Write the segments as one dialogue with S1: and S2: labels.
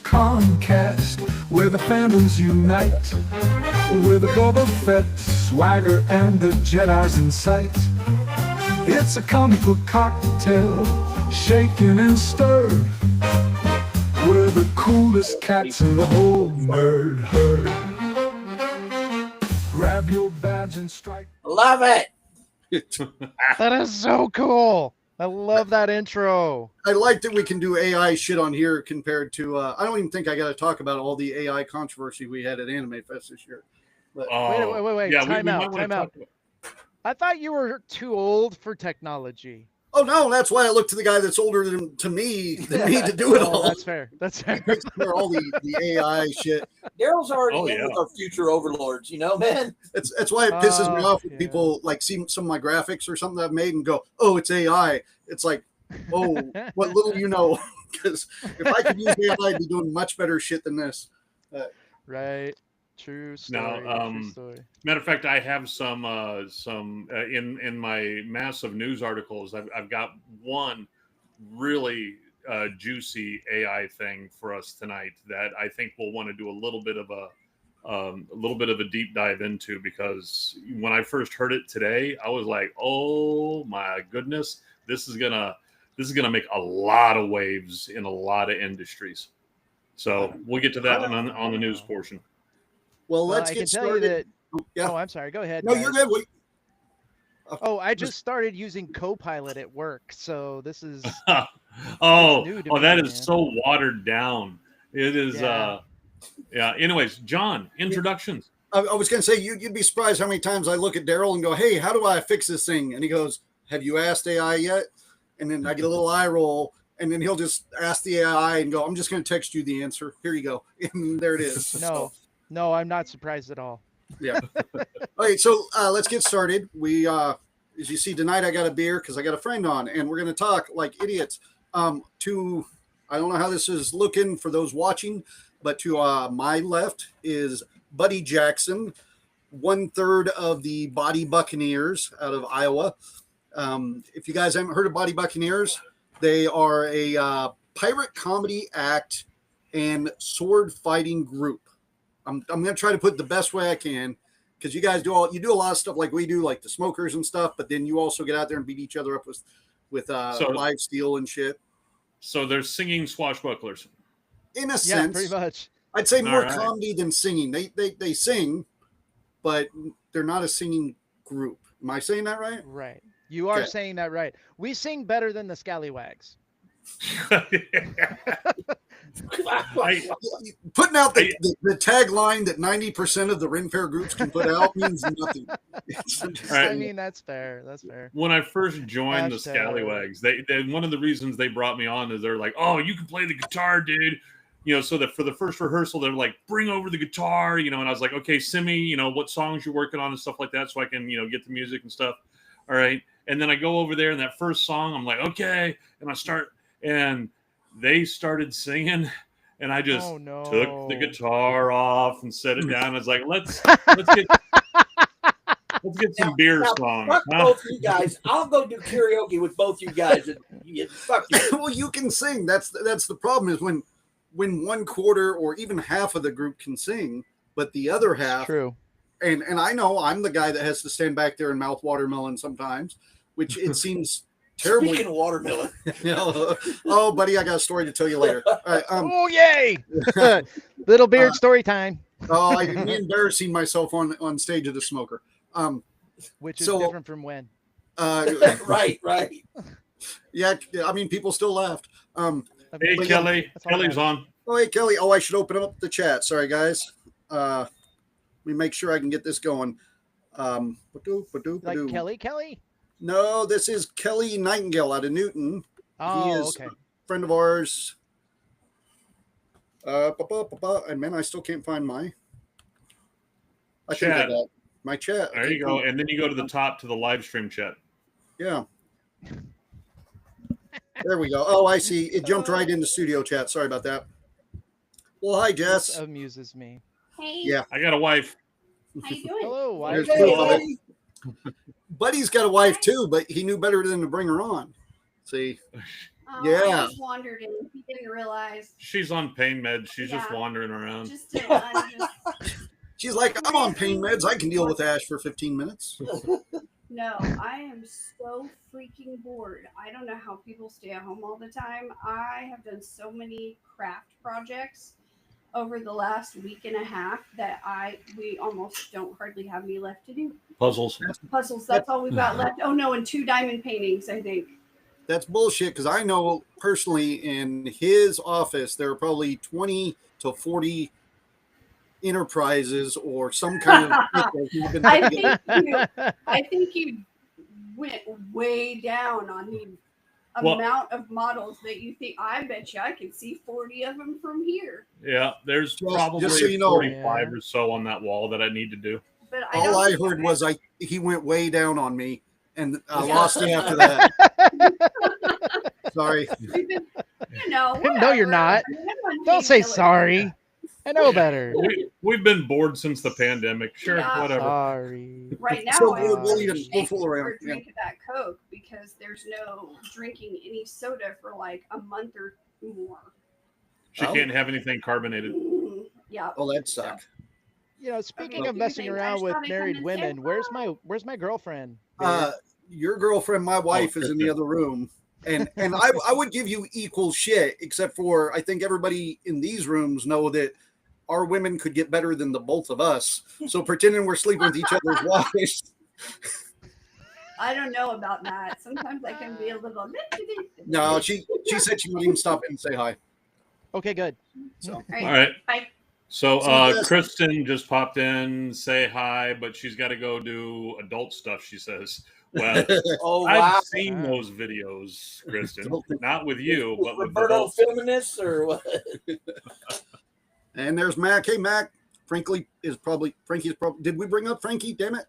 S1: Comcast, where the fandoms unite, with a Boba Fett swagger and the Jedi's in sight. It's a comic book cocktail, shaken and stirred. We're the coolest cats in the whole nerd herd. Grab your badge and strike.
S2: Love it.
S3: That is so cool. I love that intro.
S4: I like that we can do AI shit on here compared to. I don't even think I got to talk about all the AI controversy we had at Anime Fest this year. But,
S3: Wait.
S5: Yeah,
S3: Time
S5: we
S3: out.
S5: might wanna
S3: Time out.
S5: talk about-
S3: I thought you were too old for technology.
S4: oh no, that's why I look to the guy that's older than me to do it all.
S3: Oh, that's fair. That's fair.
S4: Takes care of all the AI shit.
S2: Daryl's already
S5: Oh,
S2: in
S5: yeah.
S2: with our future overlords, you know, man.
S4: That's why it pisses me
S3: Oh,
S4: off when
S3: yeah.
S4: people like see some of my graphics or something I've made and go, "Oh, it's AI." It's like, oh, what little you know. Because if I could use AI, I'd be doing much better shit than this.
S3: Right. True story.
S5: No,
S3: true story.
S5: Matter of fact, I have some in my massive news articles. I've got one really juicy AI thing for us tonight that I think we'll want to do a little bit of a deep dive into, because when I first heard it today, I was like, oh my goodness, this is gonna make a lot of waves in a lot of industries. So we'll get to that on the news portion.
S4: Well,
S3: Well,
S4: let's
S3: I
S4: get
S3: can tell you
S4: started.
S3: that.
S4: Yeah.
S3: Oh, I'm sorry. Go ahead.
S4: No,
S3: guys.
S4: you're good. Wait.
S3: Oh, I just started using Copilot at work, so this is
S5: oh,
S3: new to
S5: oh,
S3: me,
S5: that
S3: man.
S5: is so watered down. It is.
S3: Yeah.
S5: Yeah. Anyways, John, introductions.
S4: I was going to say, you'd be surprised how many times I look at Daryl and go, "Hey, how do I fix this thing?" And he goes, "Have you asked AI yet?" And then I get a little eye roll, and then he'll just ask the AI and go, "I'm just going to text you the answer. Here you go." And there it is.
S3: No, I'm not surprised at all.
S4: Yeah. Okay, so let's get started. We, as you see tonight, I got a beer because I got a friend on, and we're going to talk like idiots. I don't know how this is looking for those watching, but to my left is Buddy Jackson, 1/3 of the Body Buccaneers out of Iowa. If you guys haven't heard of Body Buccaneers, they are a pirate comedy act and sword fighting group. I'm going to try to put it the best way I can, because you guys do a lot of stuff like we do, like the smokers and stuff, but then you also get out there and beat each other up with live steel and shit.
S5: So they're singing swashbucklers.
S4: In a
S3: Yeah,
S4: sense,
S3: pretty much.
S4: I'd say more
S5: All right.
S4: comedy than singing. They sing, but they're not a singing group. Am I saying that right?
S3: Right. You are
S4: Okay.
S3: saying that right. We sing better than the Scallywags.
S5: I,
S4: Putting out the tagline that 90% of the Ren Fair groups can put out means nothing.
S5: Right.
S3: I mean, that's fair. That's fair.
S5: when I first joined the
S3: Hashtag.
S5: Scallywags, they one of the reasons they brought me on is they're like, "Oh, you can play the guitar, dude." You know, so that for the first rehearsal, they're like, "Bring over the guitar," you know, and I was like, "Okay, send me, you know, what songs you're working on and stuff like that, so I can, you know, get the music and stuff." All right, and then I go over there, and that first song, I'm like, "Okay," and I start, and they started singing, and I just
S3: Oh no.
S5: took the guitar off and set it down. I was like, let's get some beer
S2: Now,
S5: songs.
S2: fuck
S5: huh?
S2: both you guys. I'll go do karaoke with both you guys. And fuck you.
S4: Well, you can sing. That's the problem is when 1/4 or even half of the group can sing, but the other
S3: It's
S4: half,
S3: true.
S4: and I know I'm the guy that has to stand back there and mouth watermelon sometimes, which it seems terribly.
S2: Speaking of watermelon,
S4: Oh, buddy, I got a story to tell you later. All right,
S3: Oh yay! Little beard story time,
S4: I'm embarrassing myself on stage at the smoker.
S3: which is
S4: So-
S3: different from when.
S2: right.
S4: Yeah, I mean, people still laughed.
S3: I
S5: Hey,
S3: mean,
S5: Kelly.
S3: that's all
S5: Kelly's
S3: that
S5: on.
S4: Oh, hey, Kelly. Oh, I should open up the chat. Sorry, guys. Let me make sure I can get this going.
S3: Like Kelly?
S4: No, this is Kelly Nightingale out of Newton.
S3: Oh,
S4: is
S3: okay.
S4: Friend of ours. And man, I still can't find my. I think I
S5: Chat.
S4: got my chat.
S5: There you go. And then you go to the top to the live stream chat.
S4: Yeah. There we go. Oh, I see. It jumped right into studio chat. Sorry about that. Well, hi,
S3: This
S4: Jess.
S3: amuses me.
S6: Hey,
S4: Yeah.
S5: I got a wife.
S6: how you doing?
S3: Hello,
S4: There's
S3: wife.
S4: two of it. Buddy's got a wife too, but he knew better than to bring her on. See,
S6: Oh,
S4: Yeah.
S6: I just wandered in. He didn't realize.
S5: She's on pain meds. She's just
S6: Yeah.
S5: wandering around.
S6: Just to
S4: She's like, I'm on pain meds. I can deal with Ash for 15 minutes.
S6: No, I am so freaking bored. I don't know how people stay at home all the time. I have done so many craft projects over the last week and a half that we almost don't hardly have any left to do.
S5: Puzzles.
S6: Puzzles, that's all we've got left. Oh no, and 2 diamond paintings, I think.
S4: That's bullshit because I know personally in his office there are probably 20 to 40 enterprises or some kind of that he's been
S6: I
S4: putting together.
S6: think you went way down on the amount of models that you think. I bet you I can see 40 of them from here.
S5: Yeah, there's
S4: Just
S5: probably
S4: so you know.
S5: 45 or so on that wall that I need to do.
S6: But
S4: All I heard was he went way down on me and I lost it after that. Sorry.
S6: We've been,
S3: No, you're
S6: whatever.
S3: not.
S6: Everyone
S3: Don't
S6: hates
S3: say
S6: Hillary.
S3: sorry. I know better.
S5: We've been bored since the pandemic. Sure,
S6: Yeah.
S5: whatever.
S3: Sorry.
S6: Right now,
S4: So
S6: I'm
S4: we'll
S6: ashamed
S4: we'll fool around.
S6: for
S4: Yeah.
S6: drinking that Coke because there's no drinking any soda for like a month or more.
S5: She
S4: Oh.
S5: can't have anything carbonated.
S6: Yeah.
S4: Oh, that'd suck.
S3: You know, speaking
S6: Okay,
S3: of
S6: do
S3: messing
S6: you think
S3: around
S6: I
S3: with
S6: should
S3: married
S6: come and
S3: women,
S6: say
S3: where's my girlfriend?
S4: Your girlfriend, my wife, is in the
S5: Kristen.
S4: other room. And I would give you equal shit, except for I think everybody in these rooms know that our women could get better than the both of us. So pretending we're sleeping with each other's wives.
S6: I don't know about that. Sometimes I can be a little.
S4: No, she said she wouldn't even stop in and say hi.
S3: Okay, good.
S4: So
S6: All
S5: All
S6: right.
S5: right.
S6: Bye.
S5: So
S4: yes.
S5: Kristen just popped in, say hi, but she's got to go do adult stuff, she says. Well,
S2: Oh wow.
S5: I've seen
S3: Wow.
S5: those videos, Kristen. Not with you, but with
S2: Roberto
S5: adults.
S2: feminists or what?
S4: and there's Mac. Hey Mac. Frankie's probably did we bring up Frankie? Damn it.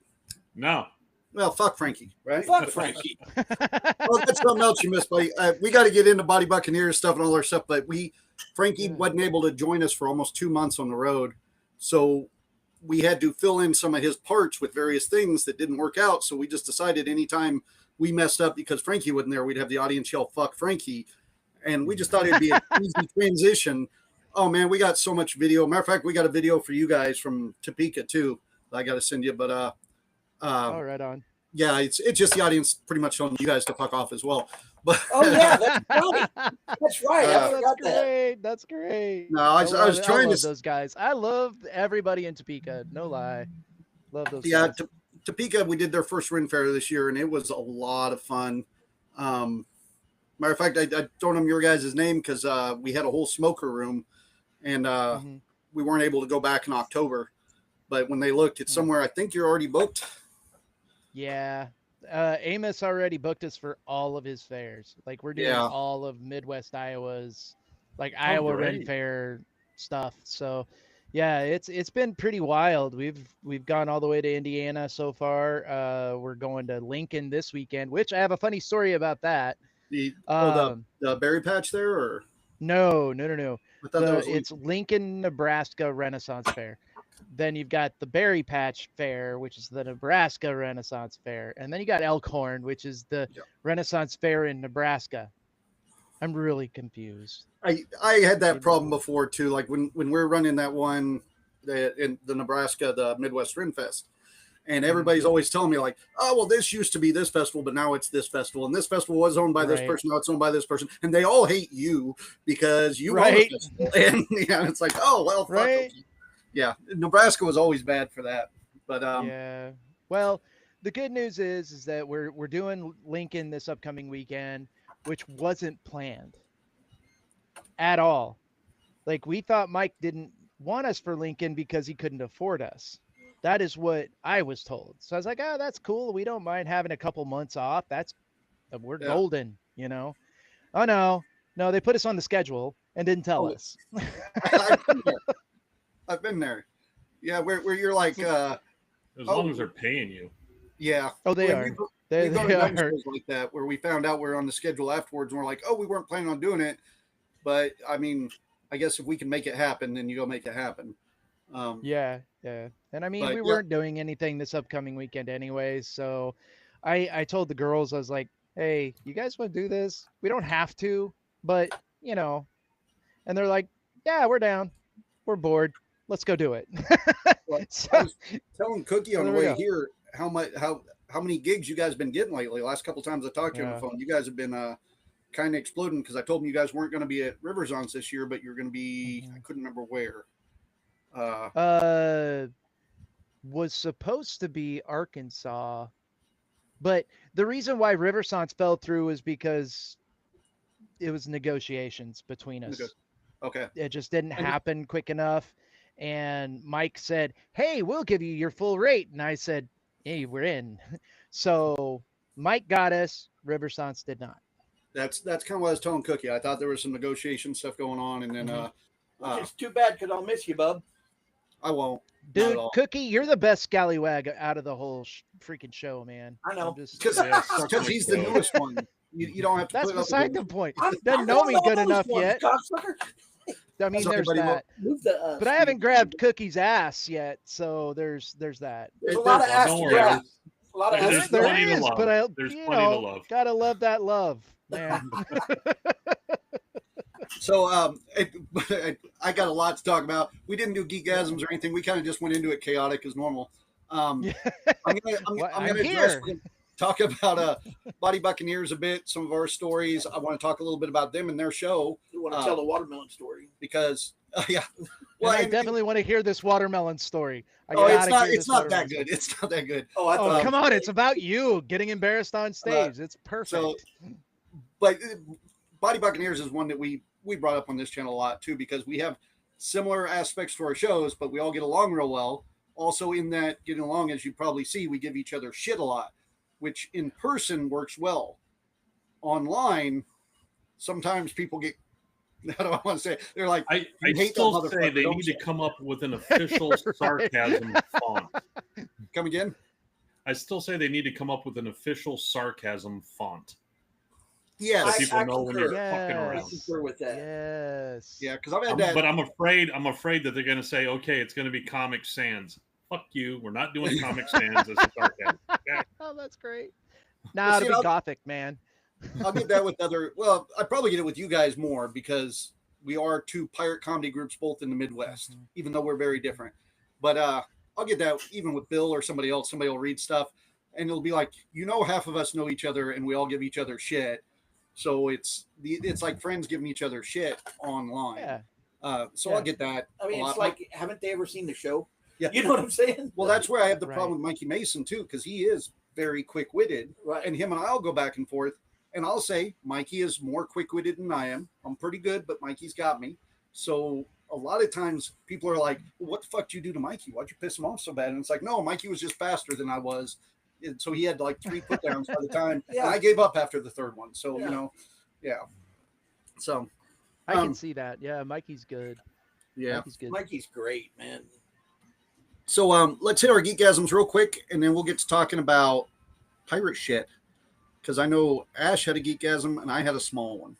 S5: No.
S4: Well, fuck Frankie, right?
S2: Fuck Frankie.
S4: Well, that's something else you missed, buddy. We got to get into Body Buccaneers stuff and all our stuff, but Frankie
S3: Yeah.
S4: wasn't able to join us for almost 2 months on the road, so we had to fill in some of his parts with various things that didn't work out. So we just decided anytime we messed up because Frankie wasn't there, we'd have the audience yell "fuck Frankie," and we just thought it'd be an easy transition. Oh man, we got so much video. Matter of fact, we got a video for you guys from Topeka too. I got to send you, but
S3: Oh, right on.
S4: yeah, it's just the audience pretty much telling you guys to fuck off as well. But
S2: Oh yeah, that's right. That's right. I
S3: Oh,
S2: forgot
S3: that's
S2: that.
S3: great. That's great.
S4: no, I was
S3: love
S4: trying to.
S3: those guys. I love everybody in Topeka. No lie. Love those
S4: Yeah,
S3: guys.
S4: Topeka, we did their first Ren Fair this year, and it was a lot of fun. Matter of fact, I told them your guys' name because we had a whole smoker room, and
S3: Mhm.
S4: we weren't able to go back in October. But when they looked, it's somewhere. I think you're already booked.
S3: Yeah. Amos already booked us for all of his fairs. Like we're doing
S4: Yeah.
S3: all of Midwest Iowa's like Iowa Ren
S5: great.
S3: Fair stuff. So yeah, it's been pretty wild. We've gone all the way to Indiana so far. We're going to Lincoln this weekend, which I have a funny story about that.
S4: The berry patch there, or
S3: No.
S4: I thought that was
S3: It's Lincoln, Nebraska Renaissance Fair. Then you've got the Berry Patch Fair, which is the Nebraska Renaissance Fair, and then you got Elkhorn, which is the
S4: Yeah.
S3: Renaissance Fair in Nebraska. I'm really confused.
S4: I had that problem before too. Like when we're running that one in the Nebraska, the Midwest Ren Fest, and everybody's always telling me like, oh well, this used to be this festival, but now it's this festival, and this festival was owned by this
S3: Right.
S4: person, now it's owned by this person, and they all hate you because you own
S3: Right.
S4: the festival. And yeah, it's like, oh well, fuck
S3: Right.
S4: them. Yeah, Nebraska was always bad for that, but
S3: Yeah. Well, the good news is that we're doing Lincoln this upcoming weekend, which wasn't planned at all. Like we thought Mike didn't want us for Lincoln because he couldn't afford us. That is what I was told. So I was like, oh, that's cool. We don't mind having a couple months off. We're
S4: Yeah.
S3: golden, you know. Oh no, they put us on the schedule and didn't tell
S4: Oh.
S3: us.
S4: I've been there. Yeah, where you're like,
S5: As
S4: Oh.
S5: long as they're paying you.
S4: yeah.
S3: Oh, they
S4: Yeah,
S3: are.
S4: we've
S3: They
S4: gone to night
S3: are.
S4: shows like that where we found out we're on the schedule afterwards and we're like, oh, we weren't planning on doing it. But I mean, I guess if we can make it happen, then you go make it happen.
S3: Yeah. And I mean,
S4: But,
S3: we
S4: yeah.
S3: weren't doing anything this upcoming weekend anyways. So I told the girls, I was like, hey, you guys want to do this? We don't have to, but you know. And they're like, yeah, we're down. We're bored. Let's go do it.
S4: Well,
S3: So-
S4: I was telling Cookie on the
S3: There we
S4: way
S3: go.
S4: here how many gigs you guys been getting lately. Last couple times I talked to you on the
S3: Yeah.
S4: phone, you guys have been kind of exploding because I told them you guys weren't going to be at Riversons this year, but you're going to be.
S3: Mhm.
S4: I couldn't remember where.
S3: Was supposed to be Arkansas, but the reason why Riversons fell through is because it was negotiations between us.
S4: Okay.
S3: It just didn't
S4: And-
S3: happen quick enough. And Mike said, hey, we'll give you your full rate. And I said, hey, we're in. So Mike got us. Riversons did not.
S4: That's kind of what I was telling Cookie. I thought there was some negotiation stuff going on, and then
S3: Mhm.
S2: Which is too bad because I'll miss you, bub.
S4: I won't.
S3: Dude,
S4: all.
S3: Cookie, you're the best scallywag out of the whole freaking show, man.
S2: I know.
S3: I'm just-
S4: Because
S5: Yeah, suck my
S4: he's the
S5: dick.
S4: newest one. You don't have to.
S3: that's
S4: put up
S3: beside
S4: with
S3: the point.
S2: I'm-
S3: Doesn't
S2: I'm
S3: know me
S2: one of
S3: good
S2: those
S3: enough
S2: ones,
S3: yet.
S2: cocksucker.
S3: I mean,
S4: Sorry,
S3: there's
S4: buddy,
S3: that.
S2: Move the.
S3: But I haven't grabbed Cookie's ass yet, so there's that.
S2: There's a lot of
S4: Well,
S2: ass
S5: don't
S2: to
S5: worry.
S2: grab. A lot of
S5: There's
S2: ass.
S3: There
S5: plenty to
S3: is,
S5: love.
S3: but
S5: There's
S3: you
S5: plenty to
S3: know,
S5: love.
S3: gotta love that love, man.
S4: So I got a lot to talk about. We didn't do geekgasms or anything. We kind of just went into it chaotic as normal.
S3: Yeah.
S4: I'm
S3: Well,
S4: gonna
S3: I'm
S4: address,
S3: here.
S4: talk about Body Buccaneers a bit, some of our stories. I want to talk a little bit about them and their show
S2: You want to tell the watermelon story?
S4: because yeah.
S3: Well, I
S4: and-
S3: definitely want to hear this watermelon story. I
S4: oh,
S3: gotta
S4: it's not
S3: hear
S4: it's
S3: this
S4: not that
S3: watermelon
S4: good. It's not that good.
S2: Oh, I
S3: story.
S2: thought.
S3: Oh, come on! It's about you getting embarrassed on stage. It's perfect.
S4: So, but Body Buccaneers is one that we brought up on this channel a lot too because we have similar aspects to our shows, but we all get along real well. Also, in that getting along, as you probably see, we give each other shit a lot, which in person works well. Online, sometimes people get. How do I want to say it? They're like,
S5: I
S4: hate that
S5: still say
S4: motherfucker,
S5: they
S4: don't
S5: need
S4: you?
S5: to come up with an official sarcasm font.
S4: come again?
S5: I still say they need to come up with an official sarcasm font.
S4: Yes.
S5: So
S2: I-
S5: people
S2: I
S5: know when
S2: concur.
S5: you're fucking
S3: Yes.
S2: I
S5: around.
S2: concur with that.
S3: Yes.
S4: Yeah, because I've had that.
S5: But I'm afraid that they're going to say, okay, it's going to be Comic Sans. Fuck you. We're not doing Comic Sans as a sarcasm. Okay?
S3: Oh, that's great. Nah,
S4: see,
S3: it'll
S4: I'll-
S3: be gothic, man.
S4: I'll get that with other. Well, I probably get it with you guys more because we are two pirate comedy groups, both in the Midwest,
S3: Mhm.
S4: even though we're very different. But I'll get that even with Bill or somebody else. Somebody will read stuff, and it'll be like, half of us know each other, and we all give each other shit. So it's like friends giving each other shit online.
S3: Yeah.
S4: So
S3: Yeah.
S4: I'll get that.
S2: I mean,
S4: a
S2: it's
S4: lot.
S2: like, haven't they ever seen the show?
S4: Yeah.
S2: You know what I'm saying?
S4: Well, that's where I have the
S3: Right.
S4: problem with Mikey Mason too, because he is very quick-witted.
S2: Right.
S4: And him and I'll go back and forth, and I'll say Mikey is more quick-witted than I am. I'm pretty good, but Mikey's got me. So a lot of times people are like, well, "What the fuck did you do to Mikey? Why'd you piss him off so bad?" And it's like, no, Mikey was just faster than I was, and so he had like 3 put downs by the time.
S2: Yeah.
S4: And I gave up after the third one. So
S2: Yeah.
S4: yeah. So
S3: I can
S4: Um,
S3: see that. Yeah, Mikey's good.
S4: yeah.
S3: Mikey's good.
S2: Mikey's great, man.
S4: So let's hit our geekgasms real quick, and then we'll get to talking about pirate shit. Because I know Ash had a geekgasm and I had a small one.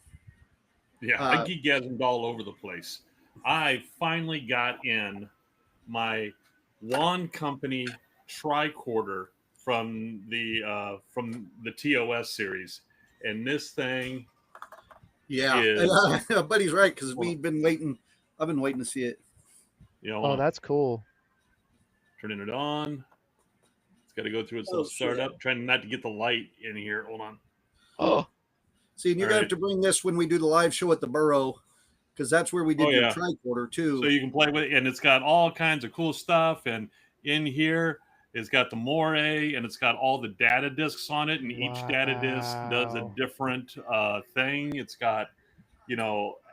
S5: Yeah, I geekgasmed all over the place. I finally got in my Wand Company tricorder from the TOS series, and this thing,
S4: Yeah,
S5: is-
S4: buddy's right because we've been waiting. I've been waiting to see it.
S5: you know,
S3: Oh, that's cool.
S5: turning it on. It's got to go through its
S2: Oh,
S5: little
S2: shit.
S5: startup. Trying not to get the light in here. Hold on.
S3: Oh,
S4: See, and you're
S5: All
S4: gonna
S5: right.
S4: have to bring this when we do the live show at the Burrow, because that's where we did
S5: Oh,
S4: your
S5: yeah.
S4: tricorder too.
S5: So you can play with it, and it's got all kinds of cool stuff. And in here, it's got the Moray, and it's got all the data discs on it, and each data disc does a
S3: Wow.
S5: different thing. It's got,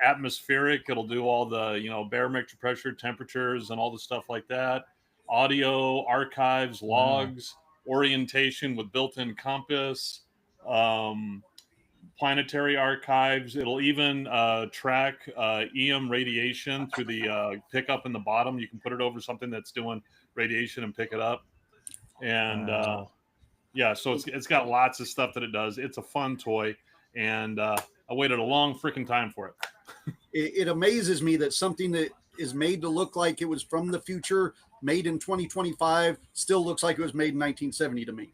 S5: atmospheric. It'll do all the, barometric pressure, temperatures, and all the stuff like that. Audio, archives, logs, orientation with built-in compass, planetary archives. It'll even track EM radiation through the pickup in the bottom. You can put it over something that's doing radiation and pick it up. And
S3: Wow.
S5: so it's got lots of stuff that it does. It's a fun toy, and I waited a long freaking time for it.
S4: It amazes me that something that is made to look like it was from the future, made in 2025, still looks like it was made in 1970 to me.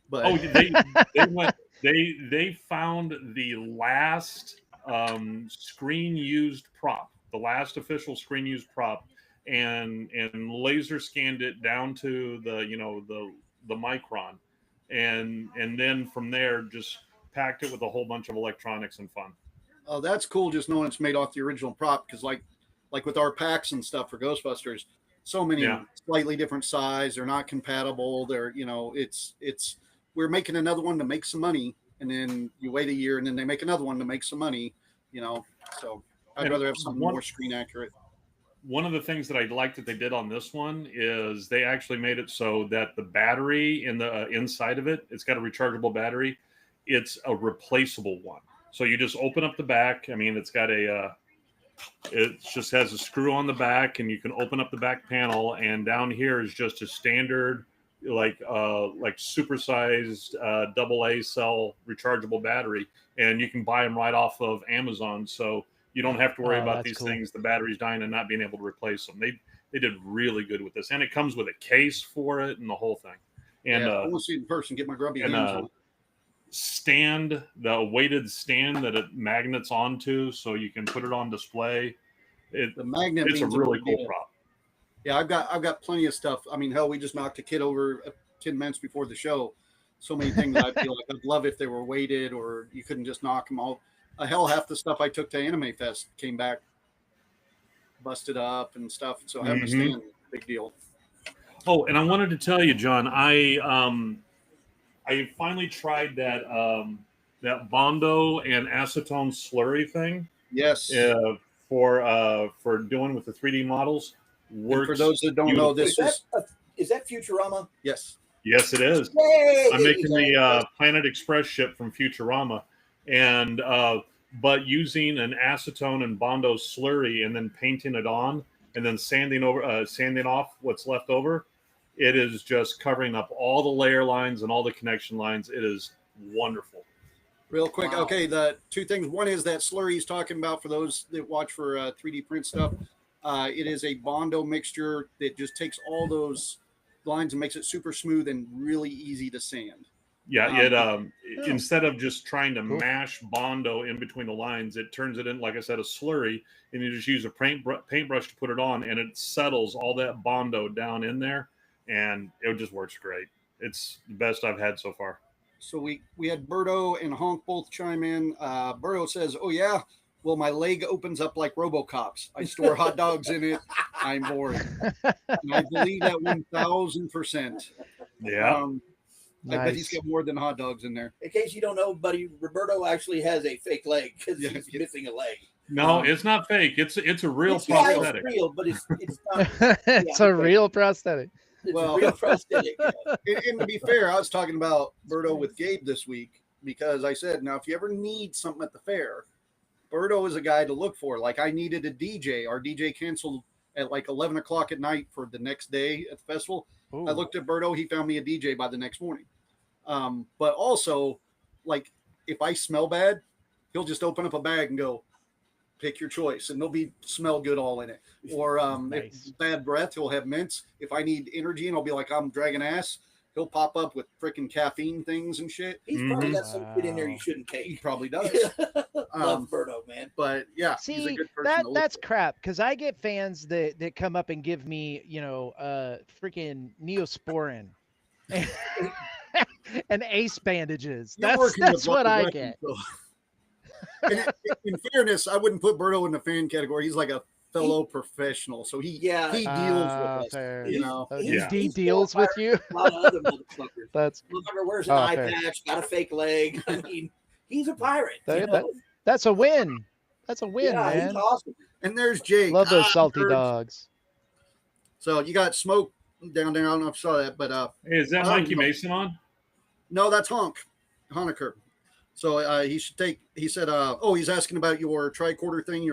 S4: But
S5: Oh, they They found the last screen used prop, the last official screen used prop, and laser scanned it down to the micron, and then from there just packed it with a whole bunch of electronics and fun.
S4: Oh, that's cool. Just knowing it's made off the original prop, because like with our packs and stuff for Ghostbusters, so many slightly different size. They're not compatible. They're it's we're making another one to make some money, and then you wait a year, and then they make another one to make some money. So I'd rather have something more screen accurate.
S5: One of the things that I like that they did on this one is they actually made it so that the battery in the inside of it's got a rechargeable battery. It's a replaceable one. So you just open up the back. I mean, it's got it just has a screw on the back, and you can open up the back panel, and down here is just a standard, like supersized AA cell rechargeable battery, and you can buy them right off of Amazon. So you don't have to worry about these things, the batteries dying and not being able to replace them. They did really good with this, and it comes with a case for it and the whole thing. And
S4: I want to see it in person. Get my grubby hands on it.
S5: Stand, the weighted stand that it magnets onto, so you can put it on display.
S4: The magnet,
S5: it's a really cool prop.
S4: Yeah, I've got plenty of stuff. I mean, hell, we just knocked a kid over 10 minutes before the show. So many things I feel like I'd love if they were weighted, or you couldn't just knock them all. Hell, half the stuff I took to Anime Fest came back busted up and stuff. So having a stand, big deal.
S5: Oh, and I wanted to tell you, John, I finally tried that Bondo and acetone slurry thing.
S4: Yes.
S5: For doing with the 3D models.
S4: Works. For those that don't know,
S2: is that Futurama?
S4: Yes.
S5: Yes, it is.
S2: Yay!
S5: I'm making the Planet Express ship from Futurama, and but using an acetone and Bondo slurry, and then painting it on, and then sanding off what's left over. It is just covering up all the layer lines and all the connection lines. It is wonderful.
S4: Real quick, wow. Okay, the two things. One is that slurry he's talking about for those that watch for 3D print stuff. It is a Bondo mixture that just takes all those lines and makes it super smooth and really easy to sand.
S5: Yeah, instead of just trying to mash Bondo in between the lines, it turns it in, like I said, a slurry, and you just use a paintbrush to put it on, and it settles all that Bondo down in there, and it just works great. It's the best I've had so far.
S4: So we had Berto and Honk both chime in. Berto says, "Oh yeah, well my leg opens up like RoboCop's. I store hot dogs in it. I'm bored." And I believe that 1,000%.
S5: Yeah.
S4: I bet he's got more than hot dogs in there.
S2: In case you don't know, buddy, Roberto actually has a fake leg because he's missing a leg.
S5: No, it's not fake. It's a real prosthetic.
S2: It's real, but it's not.
S3: It's a real prosthetic.
S2: It's a real prosthetic.
S4: And to be fair, I was talking about Berto with Gabe this week because I said, now if you ever need something at the fair, Berto is a guy to look for. Like I needed a DJ. Our DJ canceled at like 11 o'clock at night for the next day at the festival. Ooh. I looked at Berto. He found me a DJ by the next morning. But also, like if I smell bad, he'll just open up a bag and go, pick your choice, and there'll be smell good all in it. Or nice. If bad breath, he'll have mints. If I need energy and I'll be like I'm dragging ass, he'll pop up with freaking caffeine things and shit.
S2: He's probably got some shit in there you shouldn't take.
S4: He probably does.
S2: Love Berto, man.
S4: But yeah,
S3: see,
S4: he's a good person
S3: that's crap because I get fans that come up and give me freaking Neosporin and ace bandages. That's what I get.
S4: So. In fairness, I wouldn't put Berto in the fan category. He's like a fellow professional, so he deals with us.
S3: Fair.
S4: He
S3: deals with you.
S2: A lot of other motherfuckers.
S3: That's
S2: motherfucker wears an eye patch, got a fake leg. I mean, he's a pirate.
S3: That's a win. That's a win, man.
S2: He's awesome.
S4: And there's Jake.
S3: Love those salty dogs.
S4: So you got Smoke down there. I don't know if you saw that, but
S5: hey, is that Mikey Mason on?
S4: No, that's Honecker. So he should take. He said, he's asking about your tricorder thing.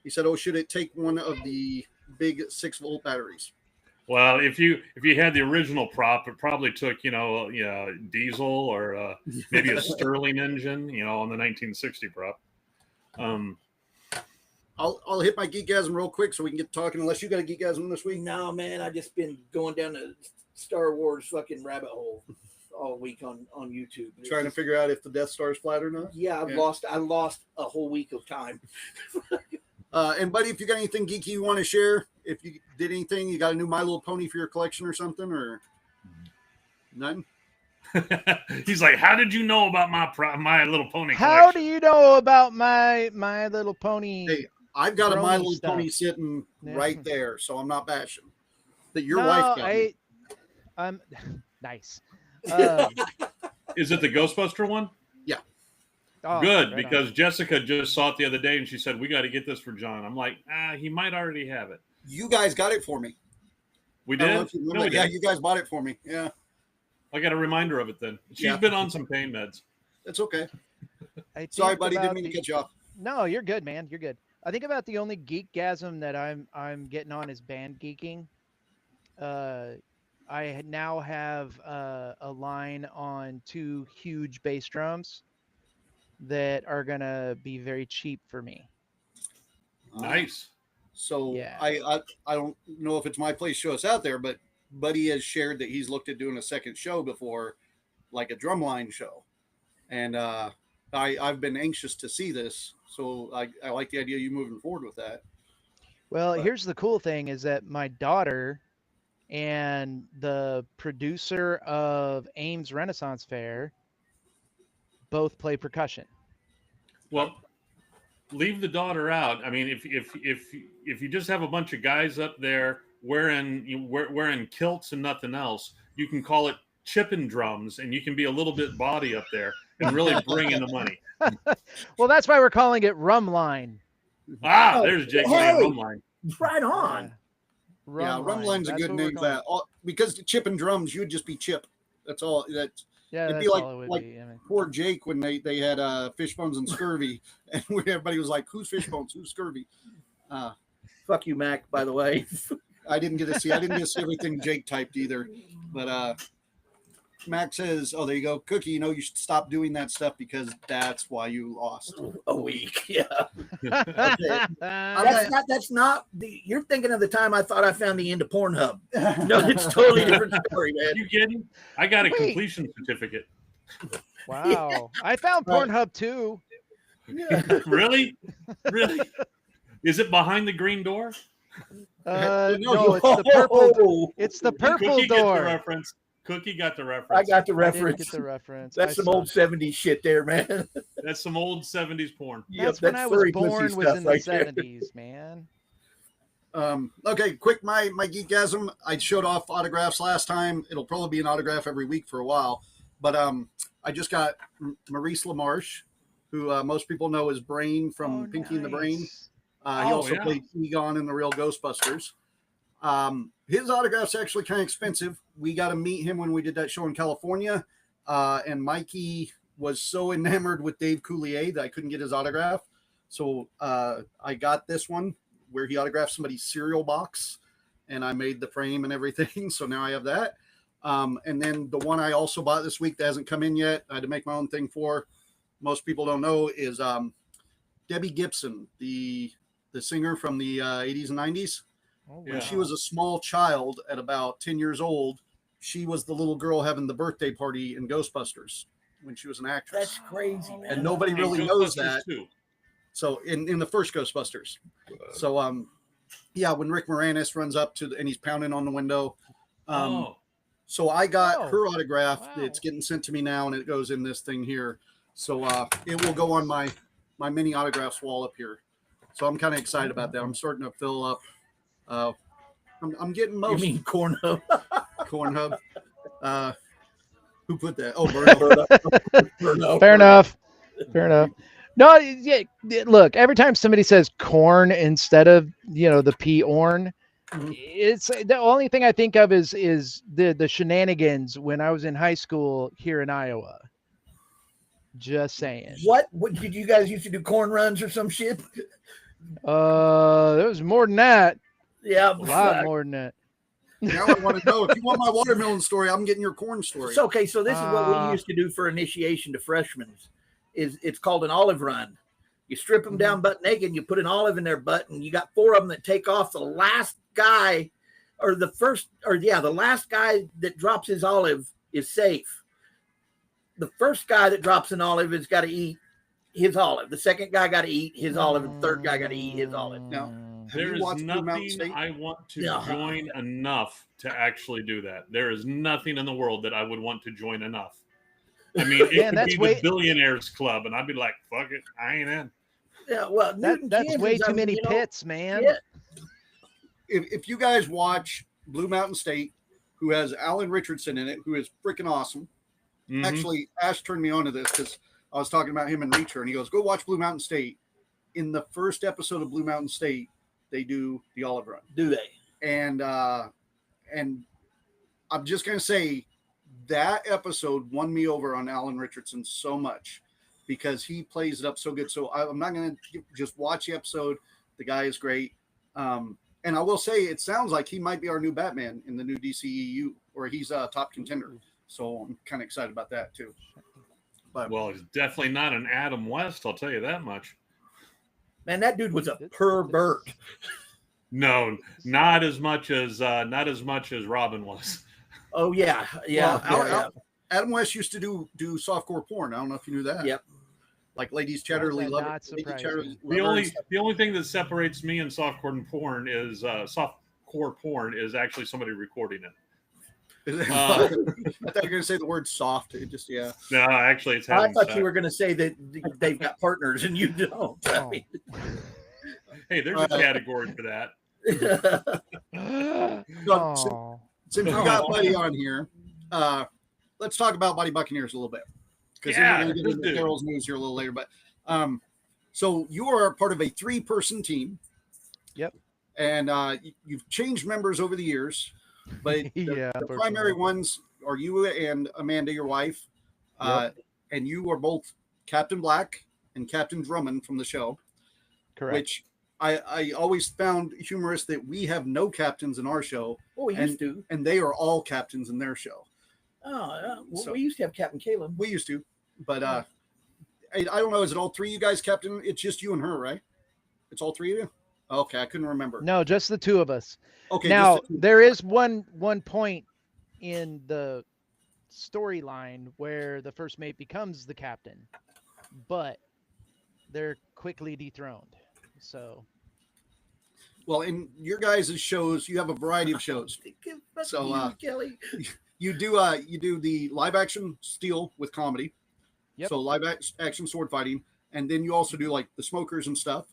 S4: He said, should it take one of the big 6-volt batteries?
S5: Well, if you had the original prop, it probably took diesel or maybe a Stirling engine, on the 1960 prop.
S4: I'll hit my geekgasm real quick so we can get talking. Unless you got a geekgasm this week.
S2: No, man, I just been going down the Star Wars fucking rabbit hole. all week on YouTube.
S4: Trying to figure out if the Death Star is flat or not.
S2: Yeah, I lost a whole week of time.
S4: And buddy, if you got anything geeky you want to share, if you did anything, you got a new My Little Pony for your collection or something, or none?
S5: He's like, how did you know about My Little Pony
S3: How do
S5: collection?
S3: you know about my Little Pony?
S4: Hey, I've got a My
S3: Brony
S4: Little
S3: stuff.
S4: Pony sitting
S3: Yeah.
S4: right there, so I'm not bashing. That your
S3: No,
S4: wife got me.
S3: Nice.
S5: Is it the Ghostbuster one?
S3: Oh,
S5: Good,
S3: right
S5: because Jessica just saw it the other day and she said, we got to get this for John. I'm like, he might already have it.
S4: You guys got it for me.
S5: We
S4: I don't know
S5: did?
S4: if you
S5: No,
S4: remember.
S5: we
S4: Yeah,
S5: didn't.
S4: you guys bought it for me. Yeah,
S5: I got a reminder of it then. She's
S4: Yeah.
S5: been on some pain meds.
S4: that's okay.
S3: I
S4: Sorry,
S3: think
S4: buddy, didn't
S3: about
S4: mean to
S3: the-
S4: cut you off.
S3: No, you're good, man. You're good. I think about the only geekgasm that I'm getting on is band geeking. I now have a line on 2 huge bass drums that are gonna be very cheap for me.
S5: Nice.
S4: So
S3: Yeah.
S4: I don't know if it's my place show us out there, but Buddy has shared that he's looked at doing a second show before, like a drumline show, and I've been anxious to see this. So I like the idea of you moving forward with that.
S3: Well,
S4: But-
S3: here's the cool thing is that my daughter and the producer of Ames Renaissance Fair both play percussion.
S5: Well, leave the daughter out. I mean, if you just have a bunch of guys up there wearing kilts and nothing else, you can call it chipping drums, and you can be a little bit body up there and really bring in the money.
S3: Well, that's why we're calling it Rum Line.
S5: There's Jake
S2: Hey!
S5: Rum Line.
S2: Right on.
S4: Yeah, Rumline's a
S3: That's
S4: good
S3: what we're
S4: name for
S3: calling
S4: that. Because chip and drums, you would just be Chip. That's all. That's
S3: Yeah,
S4: It'd
S3: that's
S4: be like-
S3: all it would
S4: like-
S3: be. I mean,
S4: poor Jake when they had Fishbones and Scurvy, and everybody was like, "Who's Fishbones? Who's Scurvy?"
S2: Fuck you, Mac. By the way.
S4: I didn't get to see everything Jake typed either. But Max says, "Oh, there you go, Cookie. You know you should stop doing that stuff because that's why you lost."
S2: A week. Yeah.
S4: Okay.
S2: That's not the. You're thinking of the time I thought I found the end of Pornhub. No, it's totally different story, man.
S5: You kidding? I got a
S3: Wait.
S5: completion certificate.
S3: wow. I found
S4: Right.
S3: Pornhub too.
S5: Really? Really? Is it behind the green door?
S3: No, it's the purple. It's the purple
S5: Cookie get the
S3: door.
S5: reference. Cookie got the
S2: I
S5: reference.
S2: got the
S3: I didn't
S2: reference.
S3: get the reference.
S2: That's
S3: I
S2: some
S3: saw
S2: old
S3: it.
S2: 70s shit there, man.
S5: That's some old 70s porn.
S3: That's when I was
S2: furry pussy
S3: born. Was
S2: stuff
S3: in the
S2: right there.
S3: 70s, man.
S4: Okay, quick, my geekgasm. I showed off autographs last time. It'll probably be an autograph every week for a while. But I just got Maurice LaMarche, who most people know as Brain from
S3: Oh,
S4: Pinky and the Brain.
S3: nice.
S4: He
S5: Oh,
S4: also
S5: yeah.
S4: played Egon in the Real Ghostbusters. His autograph's actually kind of expensive. We got to meet him when we did that show in California. And Mikey was so enamored with Dave Coulier that I couldn't get his autograph. So I got this one where he autographed somebody's cereal box, and I made the frame and everything. So now I have that. And then the one I also bought this week that hasn't come in yet, I had to make my own thing for. Most people don't know is Debbie Gibson, the singer from the 80s and 90s.
S3: Oh,
S5: Yeah.
S4: When she was a small child at about 10 years old, she was the little girl having the birthday party in Ghostbusters when she was an actress.
S2: That's crazy, man.
S4: And nobody
S5: And
S4: really knows
S5: Ghostbusters
S4: that.
S5: too.
S4: So in the first Ghostbusters. So yeah, when Rick Moranis runs up to and he's pounding on the window.
S5: Oh,
S4: So I got
S3: Oh,
S4: her autograph.
S3: wow.
S4: It's getting sent to me now, and it goes in this thing here. So it will go on my mini autographs wall up here. So I'm kind of excited about that. I'm starting to fill up. I'm getting
S2: You
S4: most
S2: mean Cornhub?
S4: corn hub. Who put that? Oh, Bruno.
S3: Fair enough. Fair enough. No, yeah. Look, every time somebody says corn instead of the P orn,
S4: Mhm.
S3: it's the only thing I think of is the shenanigans when I was in high school here in Iowa. Just saying.
S2: What did you guys used to do? Corn runs or some shit?
S3: There was more than that.
S2: Yeah,
S3: A lot more than that.
S4: Now I want to know if you want my watermelon story. I'm getting your corn story.
S2: So, okay, so this is what
S3: Ah.
S2: we used to do for initiation to freshmen. It's called an olive run. You strip them down butt naked, and you put an olive in their butt, and you got 4 of them that take off. The last guy, the last guy that drops his olive is safe. the first guy that drops an olive has got to eat his olive. The second guy got to eat his olive, and the third guy got to eat his olive.
S4: Now, have
S5: There
S4: you
S5: is
S4: watched Blue Mountain
S5: nothing
S4: State?
S5: I want to
S2: Yeah.
S5: join enough to actually do that. There is nothing in the world that I would want to join enough. I mean, it
S3: Man,
S5: could
S3: that's
S5: be
S3: way-
S5: the billionaires club, and I'd be like, "Fuck it, I ain't in."
S2: Yeah, well, Newton,
S3: That's
S2: Kansas,
S3: way
S2: I
S3: too
S2: mean,
S3: many
S2: you know,
S3: pits, man.
S2: yeah.
S4: If you guys watch Blue Mountain State, who has Alan Richardson in it, who is freaking awesome.
S5: Mhm.
S4: Actually, Ash turned me on to this because I was talking about him and Reacher, and he goes, "Go watch Blue Mountain State." In the first episode of Blue Mountain State, they do the olive run,
S2: Do they?
S4: and I'm just gonna say that episode won me over on Alan Richardson so much because he plays it up so good. So I'm not gonna just watch the episode. The guy is great, and I will say it sounds like he might be our new Batman in the new DCEU, or he's a top contender. So I'm kind of excited about that too. But
S5: Well, he's definitely not an Adam West. I'll tell you that much.
S2: Man, that dude was a pervert.
S5: No, not as much as Robin was.
S2: Oh yeah, yeah.
S4: Well,
S2: yeah.
S4: Adam West used to do softcore porn. I don't know if you knew that.
S2: Yep.
S4: Like Ladies Chatterley,
S3: That
S4: love
S3: not
S4: it. Lady
S3: surprising.
S4: Chatterley,
S5: The
S4: love her
S5: only
S4: and stuff.
S5: the only thing that separates me and softcore porn is softcore porn is actually somebody recording it.
S4: I thought you were going to say the word soft. It just
S5: No, actually, it's
S2: I
S5: having
S2: thought
S5: sex.
S2: you were going to say that they've got partners and you don't. I
S3: Oh.
S2: mean,
S5: Hey, there's a category for that.
S3: Oh.
S4: Since we got Buddy on here, let's talk about Buddy Buccaneers a little bit. Because
S5: Yeah,
S4: we're going to get
S5: let's
S4: into
S5: do it.
S4: Daryl's news here a little later. But so you are part of a 3-person team.
S3: Yep.
S4: And you've changed members over the years, but
S3: Yeah,
S4: the
S3: for
S4: primary
S3: sure.
S4: ones are you and Amanda, your wife. And you are both Captain Black and Captain Drummond from the show.
S3: Correct.
S4: Which I always found humorous that we have no captains in our show,
S2: well, we used to.
S4: and they are all captains in their show.
S2: Oh, well,
S4: So-
S2: we used to have Captain Caleb.
S4: We used to, but I don't know. Is it all three of you guys captain? It's just you and her, right? It's all three of you. Okay, I couldn't remember.
S3: No, just the two of us.
S4: Okay,
S3: Now
S4: just the two.
S3: there is one point in the storyline where the first mate becomes the captain, but they're quickly dethroned. So
S4: Well, in your guys' shows, you have a variety of shows.
S2: Fuck
S4: So,
S2: you, Kelly.
S4: You do the live action steel with comedy.
S3: Yep.
S4: So live action sword fighting, and then you also do like the smokers and stuff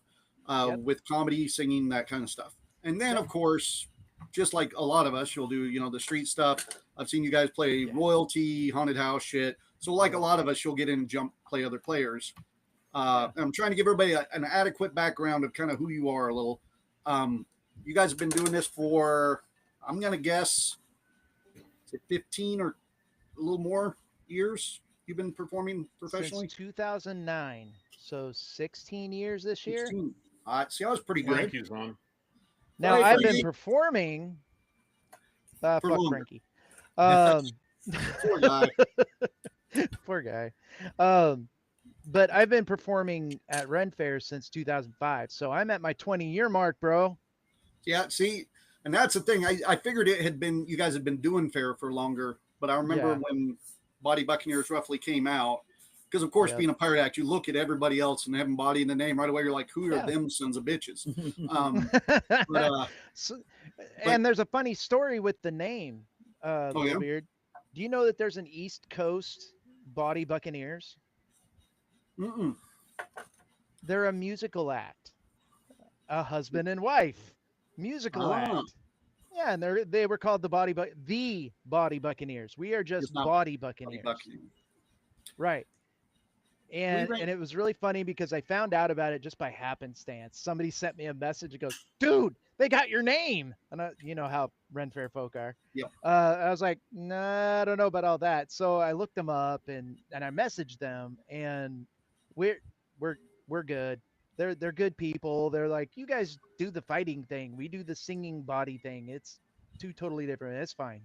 S3: Yep.
S4: with comedy, singing, that kind of stuff. And then of course, just like a lot of us, you'll do the street stuff. I've seen you guys play royalty, haunted house shit. So like a lot of us, you'll get in and jump play other players. I'm trying to give everybody an adequate background of kind of who you are a little. You guys have been doing this for, I'm gonna guess, is it 15 or a little more years you've been performing professionally?
S3: since 2009, so 16 years this year.
S4: 16. See, I was pretty good.
S5: Frankie's on.
S3: Now
S4: Right,
S3: I've been
S4: Frankie.
S3: performing.
S4: For
S3: Fuck
S4: longer.
S3: Frankie.
S4: Poor guy.
S3: Poor guy. But I've been performing at Ren Fair since 2005, so I'm at my 20-year mark, bro.
S4: Yeah, see, and that's the thing. I figured it had been, you guys had been doing fair for longer, but I remember
S3: Yeah.
S4: when Body Buccaneers roughly came out, because of course,
S3: Yeah.
S4: being a pirate act, you look at everybody else and having Body in the name right away. You're like, who are
S3: Yeah.
S4: them sons of bitches? But,
S3: So, and there's a funny story with the name,
S4: Oh, yeah?
S3: Beard. Do you know that there's an East Coast Body Buccaneers?
S4: mm-mm.
S3: They're a musical act, a husband and wife musical
S4: Ah.
S3: act. Yeah, and they were called the Body Buccaneers. We are just
S4: Just not
S3: Body
S4: Body
S3: Buccaneers,
S4: Buccaneers.
S3: right? And
S4: ran-
S3: it was really funny because I found out about it just by happenstance. Somebody sent me a message and goes, "Dude, they got your name," and you know how Ren Fair folk are.
S4: Yep.
S3: I was like, "Nah, I don't know about all that." So I looked them up and I messaged them, and we're good. They're good people. They're like, "You guys do the fighting thing. We do the singing body thing. It's two totally different. It's fine."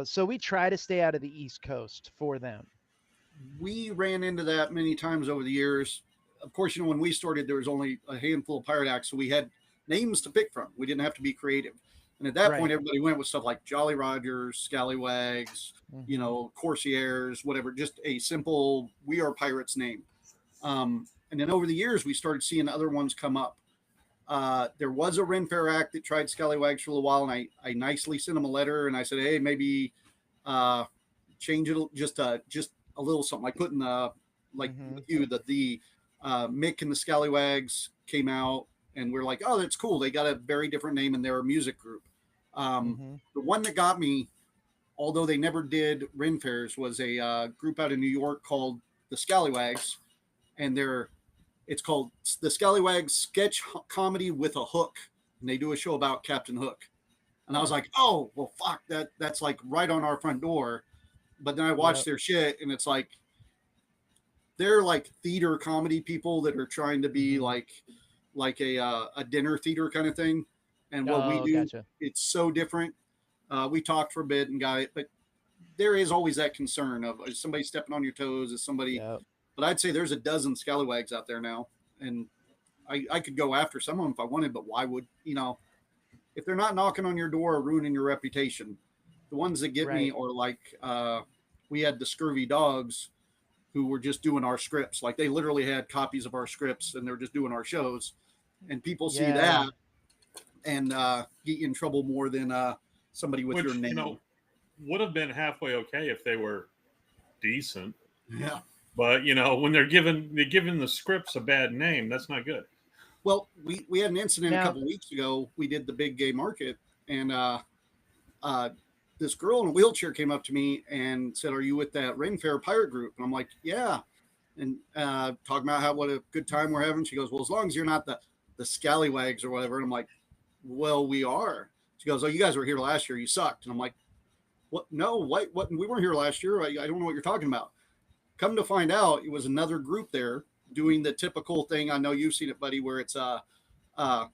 S3: So we try to stay out of the East Coast for them.
S4: We ran into that many times over the years. Of course, when we started, there was only a handful of pirate acts, so we had names to pick from. We didn't have to be creative. And at that
S3: Right.
S4: point, everybody went with stuff like Jolly Rogers, Scallywags,
S3: Mhm.
S4: you know, Corsairs, whatever, just a simple "We Are Pirates" name. And then over the years, we started seeing other ones come up. There was a Ren Fair Act that tried Scallywags for a little while, and I nicely sent them a letter, and I said, hey, maybe change it just a little something, like putting like
S3: Mhm.
S4: with you the Mick and the Scallywags came out, and we're like, oh, that's cool. They got a very different name, and they're a music group.
S3: Mhm.
S4: The one that got me, although they never did Ren Fairs, was a group out of New York called the Scallywags, and it's called the Scallywags Sketch Comedy with a Hook, and they do a show about Captain Hook. And I was like, oh, well, fuck, that's like right on our front door. But then I watched
S3: Yep.
S4: their shit, and it's like they're like theater comedy people that are trying to be
S3: Mhm.
S4: like a dinner theater kind of thing. And what we
S3: Oh,
S4: do,
S3: gotcha.
S4: it's so different. We talked for a bit and got it, but there is always that concern of, is somebody stepping on your toes? Is somebody?
S3: Yep.
S4: But I'd say there's a dozen Scallywags out there now, and I could go after some of them if I wanted, but why would, you know, if they're not knocking on your door or ruining your reputation? The ones that get me
S3: Right.
S4: are like we had the Scurvy Dogs who were just doing our scripts. Like they literally had copies of our scripts and they're just doing our shows. And people see
S3: Yeah.
S4: that and get you in trouble more than somebody with
S5: Which,
S4: your name.
S5: you know, would have been halfway okay if they were decent.
S4: Yeah.
S5: But you know, when they're giving the scripts a bad name, that's not good.
S4: Well, we had an incident
S3: Now-
S4: a couple weeks ago. We did the big gay market, and this girl in a wheelchair came up to me and said, "Are you with that Ren Fair pirate group?" And I'm like, "Yeah." And talking about what a good time we're having. She goes, "Well, as long as you're not the Scallywags or whatever." And I'm like, "Well, we are." She goes, "Oh, you guys were here last year. You sucked." And I'm like, "What? No, what? We weren't here last year. I don't know what you're talking about." Come to find out, it was another group there doing the typical thing. I know you've seen it, buddy, where it's hey,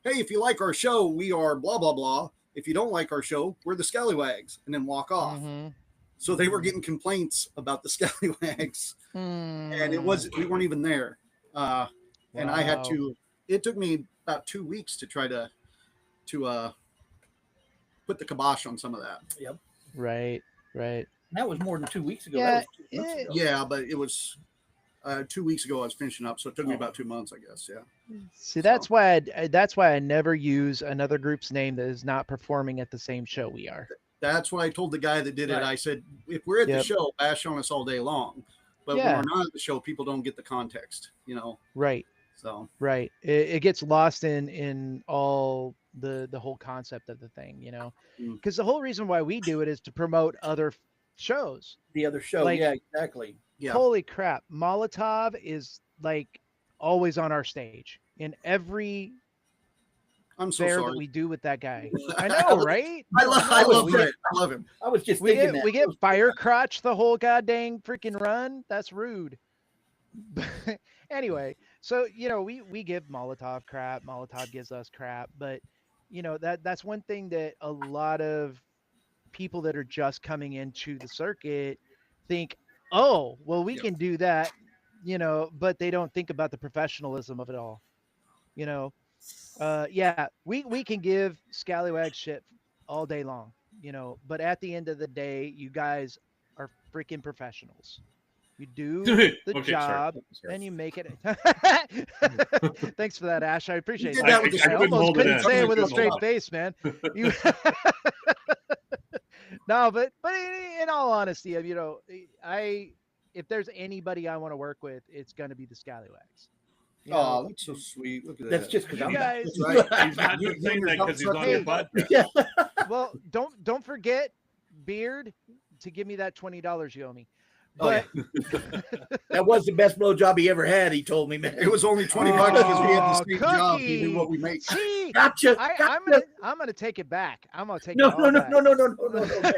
S4: if you like our show, we are blah blah blah. If you don't like our show, we're the Scallywags, and then walk off.
S3: Mhm.
S4: So they were getting complaints about the Scallywags, and it
S3: Mm.
S4: was we weren't even there. And I had
S3: Wow.
S4: to. It took me about 2 weeks to try to put the kibosh on some of that.
S3: Right. Right.
S2: That was more than 2 weeks ago.
S3: Yeah,
S2: That was 2 months ago.
S4: Yeah, but it was 2 weeks ago. I was finishing up, so it took me about 2 months, I guess. Yeah.
S3: See, that's why I never use another group's name that is not performing at the same show we are.
S4: That's what I told the guy that did it.
S2: Right.
S4: I said, if we're at the
S3: Yep.
S4: show, bash on us all day long. But
S3: Yeah.
S4: when we're not at the show, people don't get the context, you know.
S3: Right.
S4: So
S3: Right. It gets lost in all the whole concept of the thing, you know,
S4: Mm.
S3: because the whole reason why we do it is to promote other shows.
S2: The other show.
S3: Like-
S2: Yeah, exactly.
S4: yeah,
S3: Holy crap. Molotov is like always on our stage in every
S4: I'm so
S3: fair that
S4: sorry.
S3: we do with that guy. I know, right?
S4: I love
S2: was-
S4: Brett. I love him.
S2: I was just
S3: We
S2: thinking
S3: get
S2: that.
S3: we get fire crotch the whole goddamn freaking run. That's rude. But anyway, so you know, we give Molotov crap. Molotov gives us crap, but you know that's one thing that a lot of people that are just coming into the circuit think, oh, well, we
S4: Yeah.
S3: can do that, you know, but they don't think about the professionalism of it all. You know, yeah, we can give Scallywag shit all day long, you know, but at the end of the day, you guys are freaking professionals. You do the
S5: Okay,
S3: job
S5: sorry.
S3: and you make it. Thanks for that, Ash. I appreciate
S4: did
S3: that.
S4: that with the
S3: I
S4: couldn't
S3: almost
S5: hold it
S3: couldn't
S5: in.
S3: say it with a
S5: Couldn't
S3: straight
S5: hold it.
S3: face, man. You... no, but in all honesty, you know, if there's anybody I want to work with, it's going to be the Scallywags. You know,
S4: Oh, that's so sweet. Look at that.
S2: That's just because
S3: you
S2: I'm
S3: guys.
S4: That's right.
S5: He's not
S4: You-
S5: just
S4: you
S5: saying
S4: and
S5: that
S4: your
S5: because he's
S4: dump
S5: on
S4: truck
S5: your
S4: man.
S5: podcast.
S2: Yeah.
S3: Well, don't forget, Beard, to give me that $20 you owe me.
S4: Oh, yeah.
S3: But
S2: That was the best blowjob he ever had. He told me, man.
S4: It was only $20 because we had the same job. He
S3: Cookie.
S4: knew what we make.
S3: see,
S2: Gotcha.
S3: I'm gonna take it back. I'm gonna take
S2: No,
S3: it all
S2: no, no,
S3: back.
S2: no, no, no, no, no, no, man.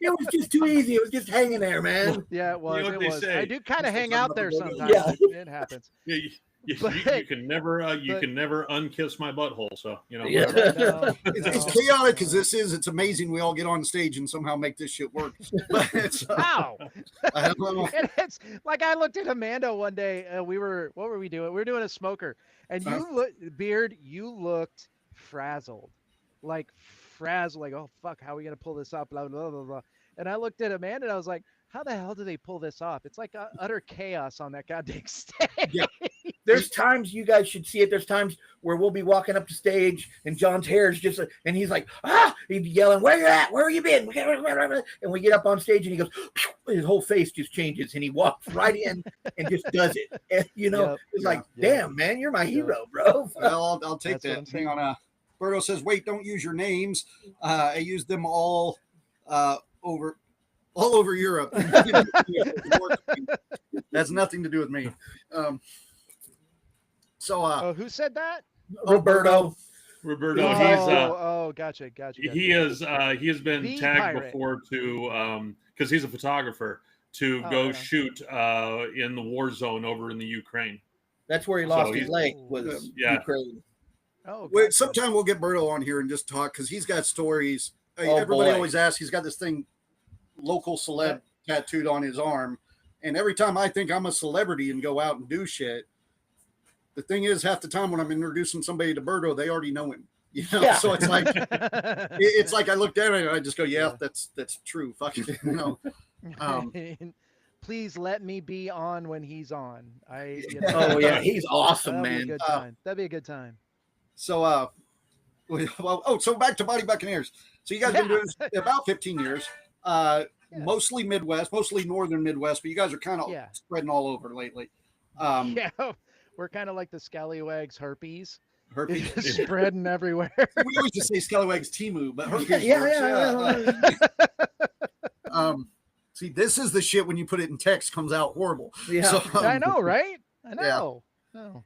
S2: It was just too easy. It was just hanging there, man.
S3: Yeah, it was.
S5: what
S3: it
S5: they
S3: was. I
S5: say.
S3: do kind of
S4: Just
S3: hang
S4: like
S3: out there
S4: another
S3: sometimes.
S2: Yeah.
S3: It happens.
S5: Yeah, you
S3: But-
S5: can never
S3: but-
S5: unkiss my butthole. So you know.
S2: Yeah.
S5: whatever.
S3: No,
S4: It's
S3: no.
S4: chaotic as this is. It's amazing we all get on stage and somehow make this shit work. But it's,
S3: Ow!
S4: I don't know.
S3: And it's like I looked at Amanda one day. What were we doing? We were doing a smoker, and you looked, Beard. You looked frazzled. like frazzled, like, oh fuck, how are we gonna pull this off? Blah blah blah blah. And I looked at Amanda and I was like, how the hell do they pull this off? It's like utter chaos on that goddamn stage.
S4: Yeah.
S2: There's times you guys should see it. There's times where we'll be walking up the stage and John's hair is just, and he's like, he'd be yelling, where you at? Where you been? And we get up on stage and he goes, his whole face just changes and he walks right in and just does it. And, it's like, damn, man, you're my hero, bro.
S4: Well, I'll take
S3: That's what I'm
S4: that.
S3: saying.
S4: Hang on. Berto says, wait, don't use your names. I use them all over Europe. That's nothing to do with me.
S3: Oh, who said that?
S2: Roberto.
S5: Roberto,
S3: Gotcha.
S5: he has been
S3: The
S5: tagged
S3: pirate.
S5: before to because he's a photographer to go
S3: yeah.
S5: shoot in the war zone over in the Ukraine.
S2: That's where he lost his
S5: he's-
S2: leg, was
S5: Yeah.
S2: Ukraine.
S3: Oh,
S4: Wait,
S3: gotcha.
S4: sometime we'll get Berto on here and just talk because he's got stories.
S2: Oh,
S4: Everybody
S2: boy.
S4: always asks. He's got this thing, local celeb tattooed on his arm, and every time I think I'm a celebrity and go out and do shit, the thing is, half the time when I'm introducing somebody to Berto, they already know him.
S2: Yeah.
S4: So it's like it's like I look down at it and I just go, yeah, that's true. Fuck it,
S3: Please let me be on when he's on.
S2: Oh, yeah, he's awesome,
S3: that'd be a
S2: man.
S3: good time. That'd be a good time.
S4: So so back to Body Buccaneers. So you guys been doing this about 15 years. Mostly Midwest, mostly northern Midwest, but you guys are kind of spreading all over lately.
S3: Yeah, we're kind of like the scallywags herpes.
S4: Herpes.
S3: It's just spreading everywhere.
S4: We always just say scallywags Timu, but herpes works. See, this is the shit when you put it in text comes out horrible.
S2: Yeah.
S4: So,
S3: I know, right? I know. Oh.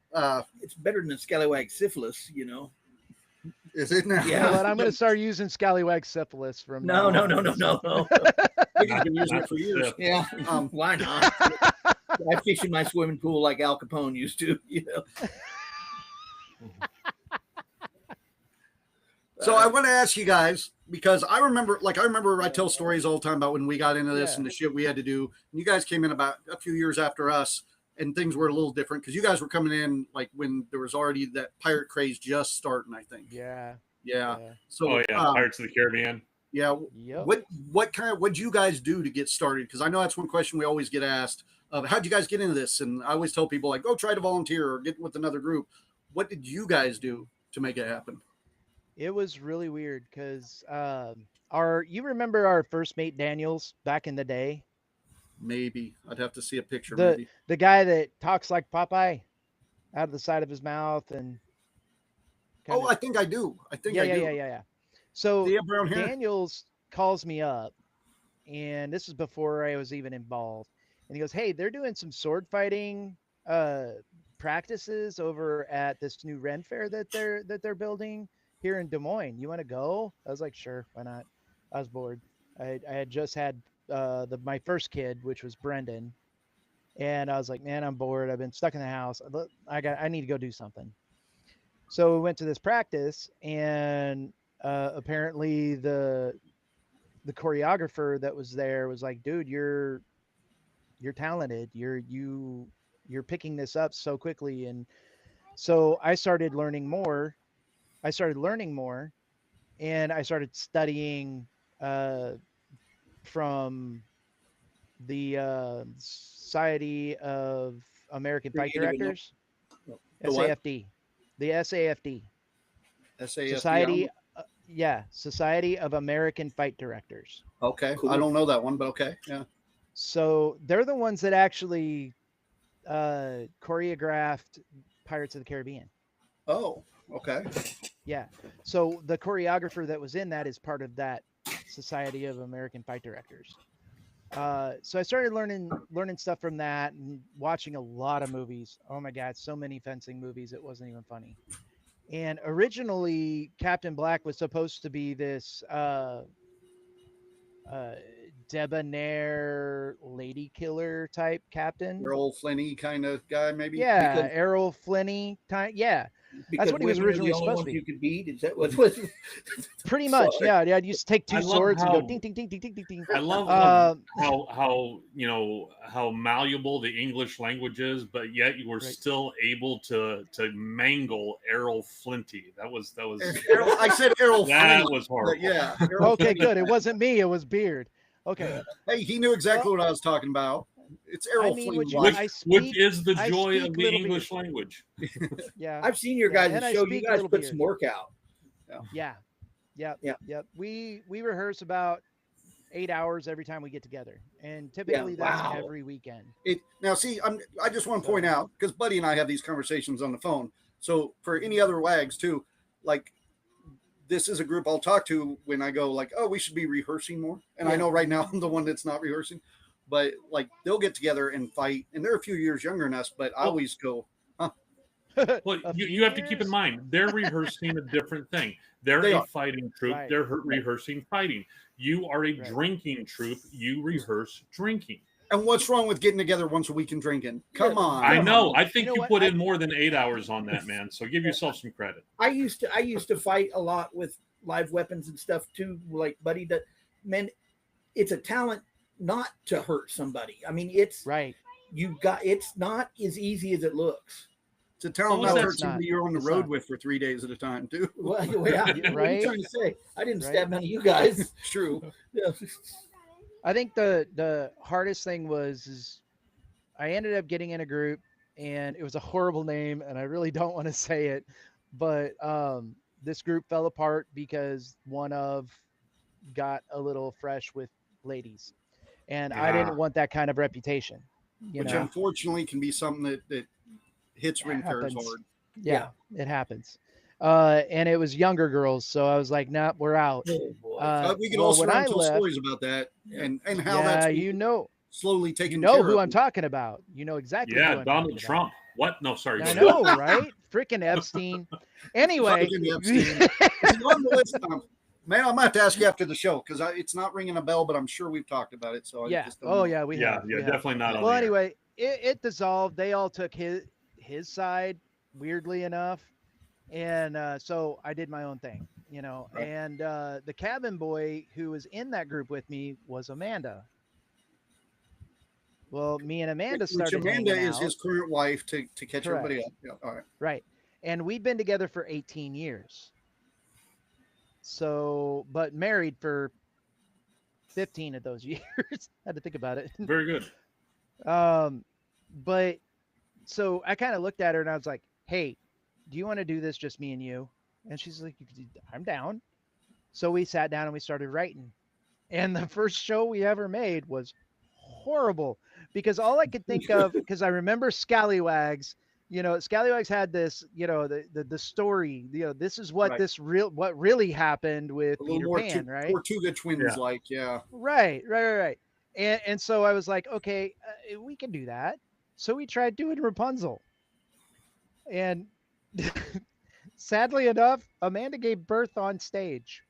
S2: It's better than scallywag syphilis,
S4: Is it now?
S2: Yeah.
S3: But I'm going to start using scallywag syphilis from
S2: No.
S3: now on.
S4: I've been using it for years.
S2: Yeah. Why not? I fish in my swimming pool like Al Capone used to,
S4: So I want to ask you guys, because I remember I tell stories all the time about when we got into this and the shit we had to do. And you guys came in about a few years after us, and things were a little different because you guys were coming in like when there was already that pirate craze just starting, I think.
S3: Yeah.
S4: So
S5: Pirates of the Caribbean.
S4: Yeah.
S3: Yep.
S4: What'd you guys do to get started? Because I know that's one question we always get asked of how'd you guys get into this? And I always tell people like, go try to volunteer or get with another group. What did you guys do to make it happen?
S3: It was really weird because you remember our first mate Daniels back in the day?
S4: Maybe I'd have to see a picture.
S3: The guy that talks like Popeye out of the side of his mouth and
S4: I think I do. I do.
S3: Yeah. So
S4: Do you have brown hair?
S3: Daniels calls me up, and this is before I was even involved. And he goes, "Hey, they're doing some sword fighting practices over at this new Ren Fair that they're building here in Des Moines. You want to go?" I was like, "Sure, why not?" I was bored. I had just had my first kid, which was Brendan, and I was like, "Man, I'm bored. I've been stuck in the house. I need to go do something." So we went to this practice, and apparently the choreographer that was there was like, "Dude, you're talented. You're picking this up so quickly." And so I started learning more. And I started studying from the Society of American Fight Directors, SAFD. The SAFD.
S4: SAFD.
S3: Society of American Fight Directors.
S4: Okay.
S2: Cool.
S4: I don't know that one, but okay. Yeah.
S3: So they're the ones that actually choreographed Pirates of the Caribbean.
S4: Oh, okay.
S3: Yeah. So the choreographer that was in that is part of that Society of American Fight Directors. So I started learning stuff from that and watching a lot of movies. Oh my God, so many fencing movies. It wasn't even funny. And originally Captain Black was supposed to be this debonair lady killer type captain.
S4: Errol Flynn kind of guy, maybe.
S3: Yeah, Errol Flynn type. Yeah.
S2: Because
S3: what he was
S2: women are
S3: originally
S2: the only
S3: supposed
S2: ones
S3: to be.
S2: you could beat. Is that what?
S3: Pretty much,
S2: Sorry.
S3: yeah. I'd used to take
S5: I
S3: two
S5: love
S3: swords and
S5: how-
S3: go ding, ding, ding, ding, ding, ding, ding.
S5: I love
S3: Um,
S5: how how malleable the English language is, but yet you were
S3: Right.
S5: still able to mangle Errol Flinty. That was
S4: Errol, I said Errol
S5: that
S4: Flynn,
S5: was
S4: but
S5: horrible.
S4: yeah. Errol
S3: Okay,
S4: Flynn.
S3: good. It wasn't me. It was Beard. Okay.
S4: Hey, he knew exactly what I was talking about. It's Errol
S3: mean,
S4: Flynn.
S3: what you-
S4: Which-
S3: I
S5: Which
S3: speak-
S5: is the
S3: I
S5: joy
S3: speak
S5: of the
S3: Little
S5: English language.
S3: Yeah.
S2: I've seen your
S3: Yeah,
S2: guys'
S3: and I
S2: show. You
S3: speak
S2: guys
S3: Little
S2: put
S3: Beard.
S2: some work out.
S3: Yeah. Yep.
S2: Yeah.
S3: Yep. We rehearse about 8 hours every time we get together, and typically that's
S2: wow.
S3: every weekend.
S4: Now, see, I just want to point out, because Buddy and I have these conversations on the phone. So for any other wags too, like this is a group I'll talk to when I go like, oh, we should be rehearsing more. And I
S2: Yeah.
S4: know right now I'm the one that's not rehearsing, but like they'll get together and fight. And they're a few years younger than us, but I always go,
S5: Well,
S3: A
S5: you
S3: few
S5: have to keep in
S3: years?
S5: mind they're rehearsing a different thing. They're
S4: They
S5: a
S4: are.
S5: fighting troupe.
S3: Right.
S5: They're rehearsing fighting. You are a
S3: Right.
S5: drinking troupe. You rehearse drinking.
S4: and what's wrong with getting together once a week and drinking? Come on.
S5: I know. I think
S3: You know
S5: you
S3: what?
S5: put in more than 8 hours on that, man. So give yourself some credit.
S2: I used to fight a lot with live weapons and stuff too, like Buddy. That man, it's a talent not to hurt somebody. I mean, it's
S3: Right.
S2: it's not as easy as it looks.
S4: It's a talent
S5: No,
S4: not
S5: it's
S4: hurt somebody you're on the
S3: It's
S4: road
S3: not.
S4: with for 3 days at a time, too.
S2: Well, yeah, what are you
S3: Right.
S2: trying to say? I didn't
S3: Right.
S2: stab none of you guys.
S4: True.
S2: Yeah.
S3: I think the hardest thing is I ended up getting in a group, and it was a horrible name, and I really don't want to say it, but this group fell apart because one of got a little fresh with ladies, and I
S5: Yeah.
S3: didn't want that kind of reputation. You
S4: Which
S3: know,
S4: unfortunately can be something that hits ring pairs
S3: Happens.
S4: hard.
S3: yeah, it happens. And it was younger girls, so I was like, nah, we're out.
S2: Oh, boy.
S4: We can
S3: well,
S4: also
S3: when I
S4: tell
S3: left,
S4: stories about that and how
S3: yeah,
S4: that's
S3: you know
S4: taken
S3: know
S4: care
S3: who
S4: of.
S3: I'm talking about. You know exactly. who
S5: Yeah,
S3: I'm
S5: Donald
S3: talking about.
S5: Trump. What? No, sorry.
S3: I
S5: go ahead.
S3: know, right? Freaking Epstein. Anyway,
S4: Fucking Epstein. Is he on the list? Man, I might have to ask you after the show because it's not ringing a bell, but I'm sure we've talked about it. So I
S3: yeah.
S4: just don't
S3: Oh
S4: know.
S3: yeah, we
S5: Yeah,
S3: have.
S5: yeah,
S3: we have.
S5: definitely not on
S3: Well,
S5: the air.
S3: anyway, it dissolved. They all took his side, weirdly enough, and so I did my own thing, you know.
S4: Right.
S3: And the cabin boy who was in that group with me was Amanda. Well, me and Amanda
S4: Which
S3: started
S4: Amanda
S3: hanging
S4: is
S3: out,
S4: his current wife to catch
S3: Correct.
S4: everybody up. Yeah, all right.
S3: right? And we'd been together for 18 years. So, but married for 15 of those years. Had to think about it.
S5: Very good.
S3: But so I kind of looked at her and I was like, hey, do you want to do this just me and you? And she's like, I'm down. So we sat down and we started writing. And the first show we ever made was horrible because all I could think of, because I remember Scallywags, you know, Scallywags had this, you know, the story, you know, this is what
S4: Right.
S3: what really happened with
S4: A little
S3: Peter
S4: more
S3: Pan, right?
S4: Tortuga twins
S5: Yeah.
S4: like, yeah.
S3: Right. And so I was like, okay, we can do that. So we tried doing Rapunzel. And sadly enough, Amanda gave birth on stage.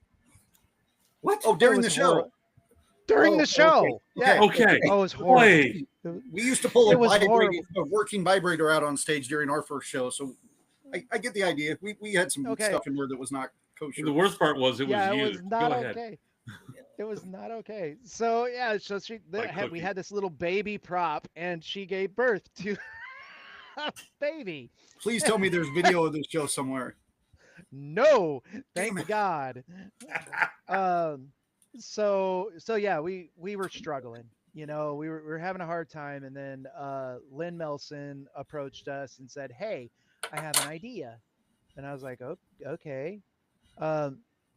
S2: What?
S4: Oh, during
S3: It
S4: the
S3: was
S4: show.
S3: horrible. During
S4: Oh,
S3: the show.
S4: okay.
S3: Yeah.
S5: Okay.
S3: Oh, it was horrible.
S5: Boy,
S4: We used to pull
S3: It
S4: a,
S3: was
S4: a working vibrator out on stage during our first show. So I get the idea. We had some
S3: Okay.
S4: stuff in there that was not kosher.
S5: the worst part was it was
S3: Yeah,
S5: you.
S3: it was not
S5: Go ahead.
S3: okay. It was not okay. So yeah, so
S5: Like
S3: we
S5: Cookie.
S3: had this little baby prop, and she gave birth to a baby.
S4: Please tell me there's video of this show somewhere.
S3: No,
S4: Damn
S3: thank
S4: it.
S3: God. So yeah, we were struggling. You know, we were having a hard time, and then Lynn Melson approached us and said, "Hey, I have an idea," and I was like, "Oh, okay.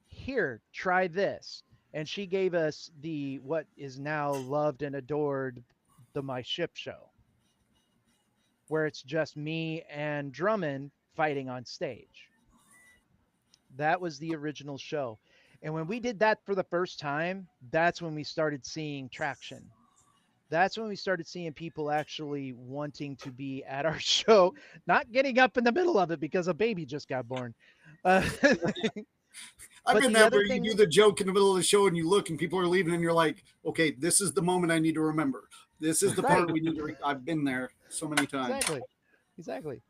S3: Here, try this." And she gave us the what is now loved and adored, the My Ship Show, where it's just me and Drummond fighting on stage. That was the original show. And when we did that for the first time, that's when we started seeing traction. That's when we started seeing people actually wanting to be at our show, not getting up in the middle of it because a baby just got born.
S4: I've
S3: But
S4: been
S3: the
S4: there
S3: other
S4: where you
S3: thing-
S4: do the joke in the middle of the show and you look and people are leaving and you're like, okay, this is the moment I need to remember. This is the part
S3: Right.
S4: we need to. I've been there so many times.
S3: Exactly.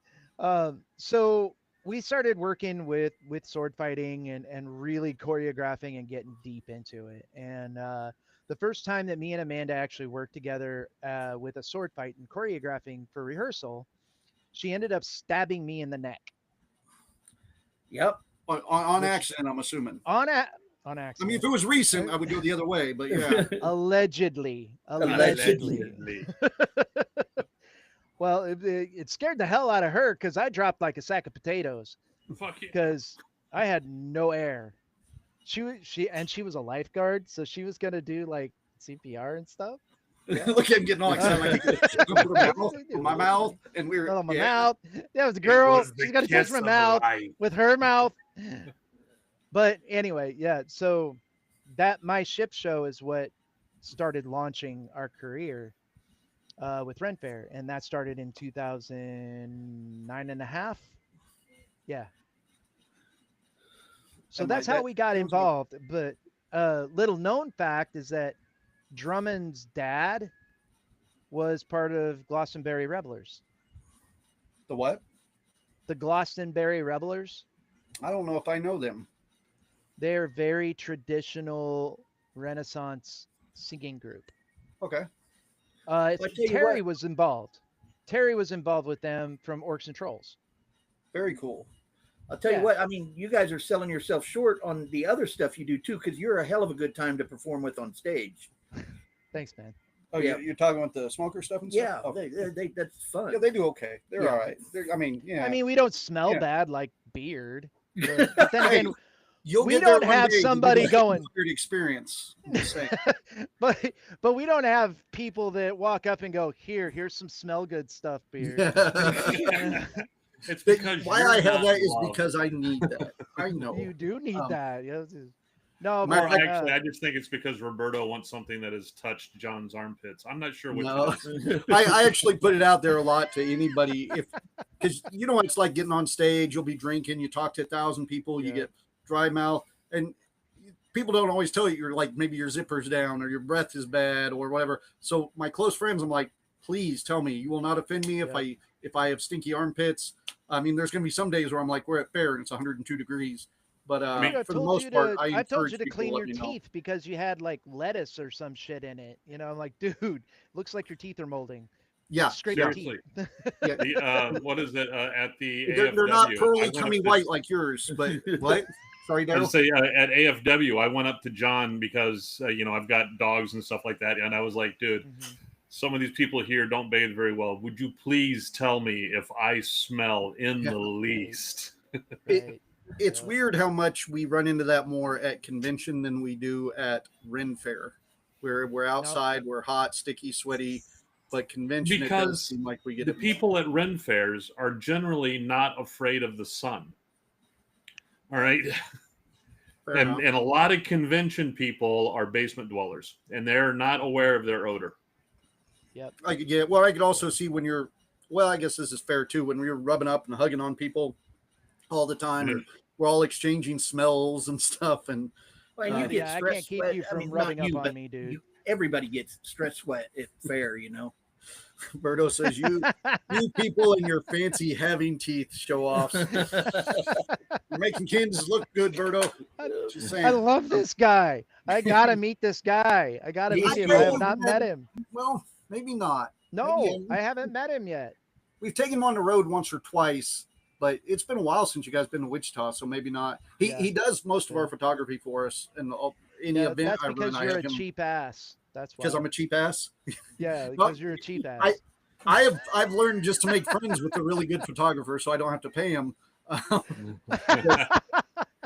S3: So we started working with sword fighting and really choreographing and getting deep into it. And the first time that me and Amanda actually worked together with a sword fight and choreographing for rehearsal, she ended up stabbing me in the neck
S2: Yep.
S4: On
S3: Which-
S4: accident, I'm assuming.
S3: on
S4: I
S3: accident.
S4: mean, if it was recent, I would go the other way, but yeah.
S3: Allegedly.
S2: Allegedly.
S3: Well, it scared the hell out of her because I dropped like a sack of potatoes
S5: Fuck yeah.
S3: because I had no air. She was a lifeguard, so she was gonna do like CPR and stuff.
S4: Look at him getting all excited. Like he could put her mouth on my mouth, and we were
S3: Not on my
S4: yeah.
S3: mouth. That was a
S5: It
S3: girl.
S5: was the
S3: She's gonna touch
S5: kiss
S3: my
S5: of
S3: mouth
S5: life.
S3: with her mouth. But anyway, yeah. So that my ship show is what started launching our career with Ren Fair, and that started in 2009 and a half. Yeah. So
S4: And
S3: that's
S4: that
S3: how we got
S4: sounds like-
S3: involved. But little known fact is that Drummond's dad was part of Glastonbury Revelers.
S4: The what?
S3: The Glastonbury Revelers.
S4: I don't know if I know them.
S3: They're very traditional Renaissance singing group.
S4: Okay.
S2: I tell you
S3: Terry
S2: what-
S3: was involved. Terry was involved with them from Orcs and Trolls.
S4: Very cool.
S2: I'll tell
S3: Yeah.
S2: you what, I mean, you guys are selling yourself short on the other stuff you do too, because you're a hell of a good time to perform with on stage.
S3: Thanks, man.
S4: Oh,
S2: Yeah.
S4: you're talking about the smoker stuff and
S2: Yeah,
S4: stuff? Oh,
S2: they that's fun.
S4: yeah, they do okay. They're
S2: Yeah.
S4: all right. I mean, yeah.
S3: I mean, we don't smell
S4: Yeah.
S3: bad like Beard. But then
S4: Hey,
S3: again,
S4: you'll
S3: we
S4: get there
S3: don't
S4: one
S3: have
S4: day, you'll
S3: somebody
S4: get a
S3: going-
S4: weird experience. I'm just saying.
S3: but we don't have people that walk up and go, here's some smell good stuff, Beard.
S5: It's because
S4: Why
S5: you're
S4: I have
S5: not
S4: that is
S5: loved.
S4: because I need that. I know.
S3: You do need
S4: Um,
S3: that. Yes. No,
S4: Matter
S3: but
S4: of fact,
S5: Actually, I just think it's because Roberto wants something that has touched John's armpits. I'm not sure which
S4: No.
S5: it is.
S4: I actually put it out there a lot to anybody because you know what it's like getting on stage. You'll be drinking, you talk to 1,000 people, you
S3: Yeah.
S4: get dry mouth, and people don't always tell you you're like maybe your zipper's down or your breath is bad or whatever. So my close friends, I'm like, please tell me you will not offend me
S3: Yeah.
S4: if I have stinky armpits. I mean, there's going to be some days where I'm like, we're at fair and it's 102 degrees. But
S5: mean,
S3: I
S4: for the
S3: told
S4: most
S3: you
S4: part,
S3: to,
S4: I
S3: I told
S4: encourage
S3: you to
S4: people
S3: clean
S4: let
S3: your
S4: me know.
S3: teeth because you had like lettuce or some shit in it. You know, I'm like, dude, looks like your teeth are molding.
S4: Yeah,
S3: Straight
S5: Seriously.
S3: teeth.
S4: yeah.
S5: What is it at the
S4: They're not
S5: AFW? I
S4: pearly,
S5: went
S4: tummy
S5: up to-
S4: white like yours, but what? Sorry,
S5: I
S4: Daryl.
S5: would say at AFW, I went up to John because I've got dogs and stuff like that, and I was like, dude,
S3: Mhm.
S5: some of these people here don't bathe very well. Would you please tell me if I smell in
S4: Yeah.
S5: the least?
S3: Right.
S4: It's
S3: Yeah.
S4: weird how much we run into that more at convention than we do at Ren Fair, where we're outside, we're hot, sticky, sweaty, but convention it does
S5: Because
S4: seem like we get
S5: The
S4: it more.
S5: people at Ren fairs are generally not afraid of the sun. All right.
S4: Fair
S5: And,
S4: enough.
S5: and a lot of convention people are basement dwellers, and they're not aware of their odor.
S4: I could get. Well, I could also see when you're. Well, I guess this is fair too. When we're rubbing up and hugging on people all the time, or we're all exchanging smells and stuff, and
S2: Well, and you
S4: Uh,
S2: get
S3: Yeah, I
S2: stress
S3: can't keep
S2: sweat.
S3: you
S2: I
S3: from
S2: mean, not
S3: rubbing
S2: you,
S3: up on
S2: but
S3: me, dude.
S2: everybody gets stress sweat at fair,
S4: Berto says you people and your fancy having teeth show offs. You're making Kansas look good, Berto. Just saying.
S3: I love this guy. I gotta meet this guy. I gotta
S2: He's
S3: meet him. I have
S4: cool,
S3: not
S4: man.
S3: met him.
S4: Well, maybe not.
S3: No,
S4: Maybe-
S3: I haven't met him yet.
S4: We've taken him on the road once or twice, but it's been a while since you guys been to Wichita, so maybe not. He
S3: Yeah.
S4: he does most of
S3: Yeah.
S4: our photography for us, and any
S3: Yeah,
S4: event
S3: that's
S4: I
S3: because
S4: run, I
S3: you're a
S4: have him
S3: cheap ass. That's why.
S4: because I'm a cheap ass.
S3: Yeah,
S4: Well,
S3: because you're a cheap ass.
S4: I've learned just to make friends with a really good photographer, so I don't have to pay him.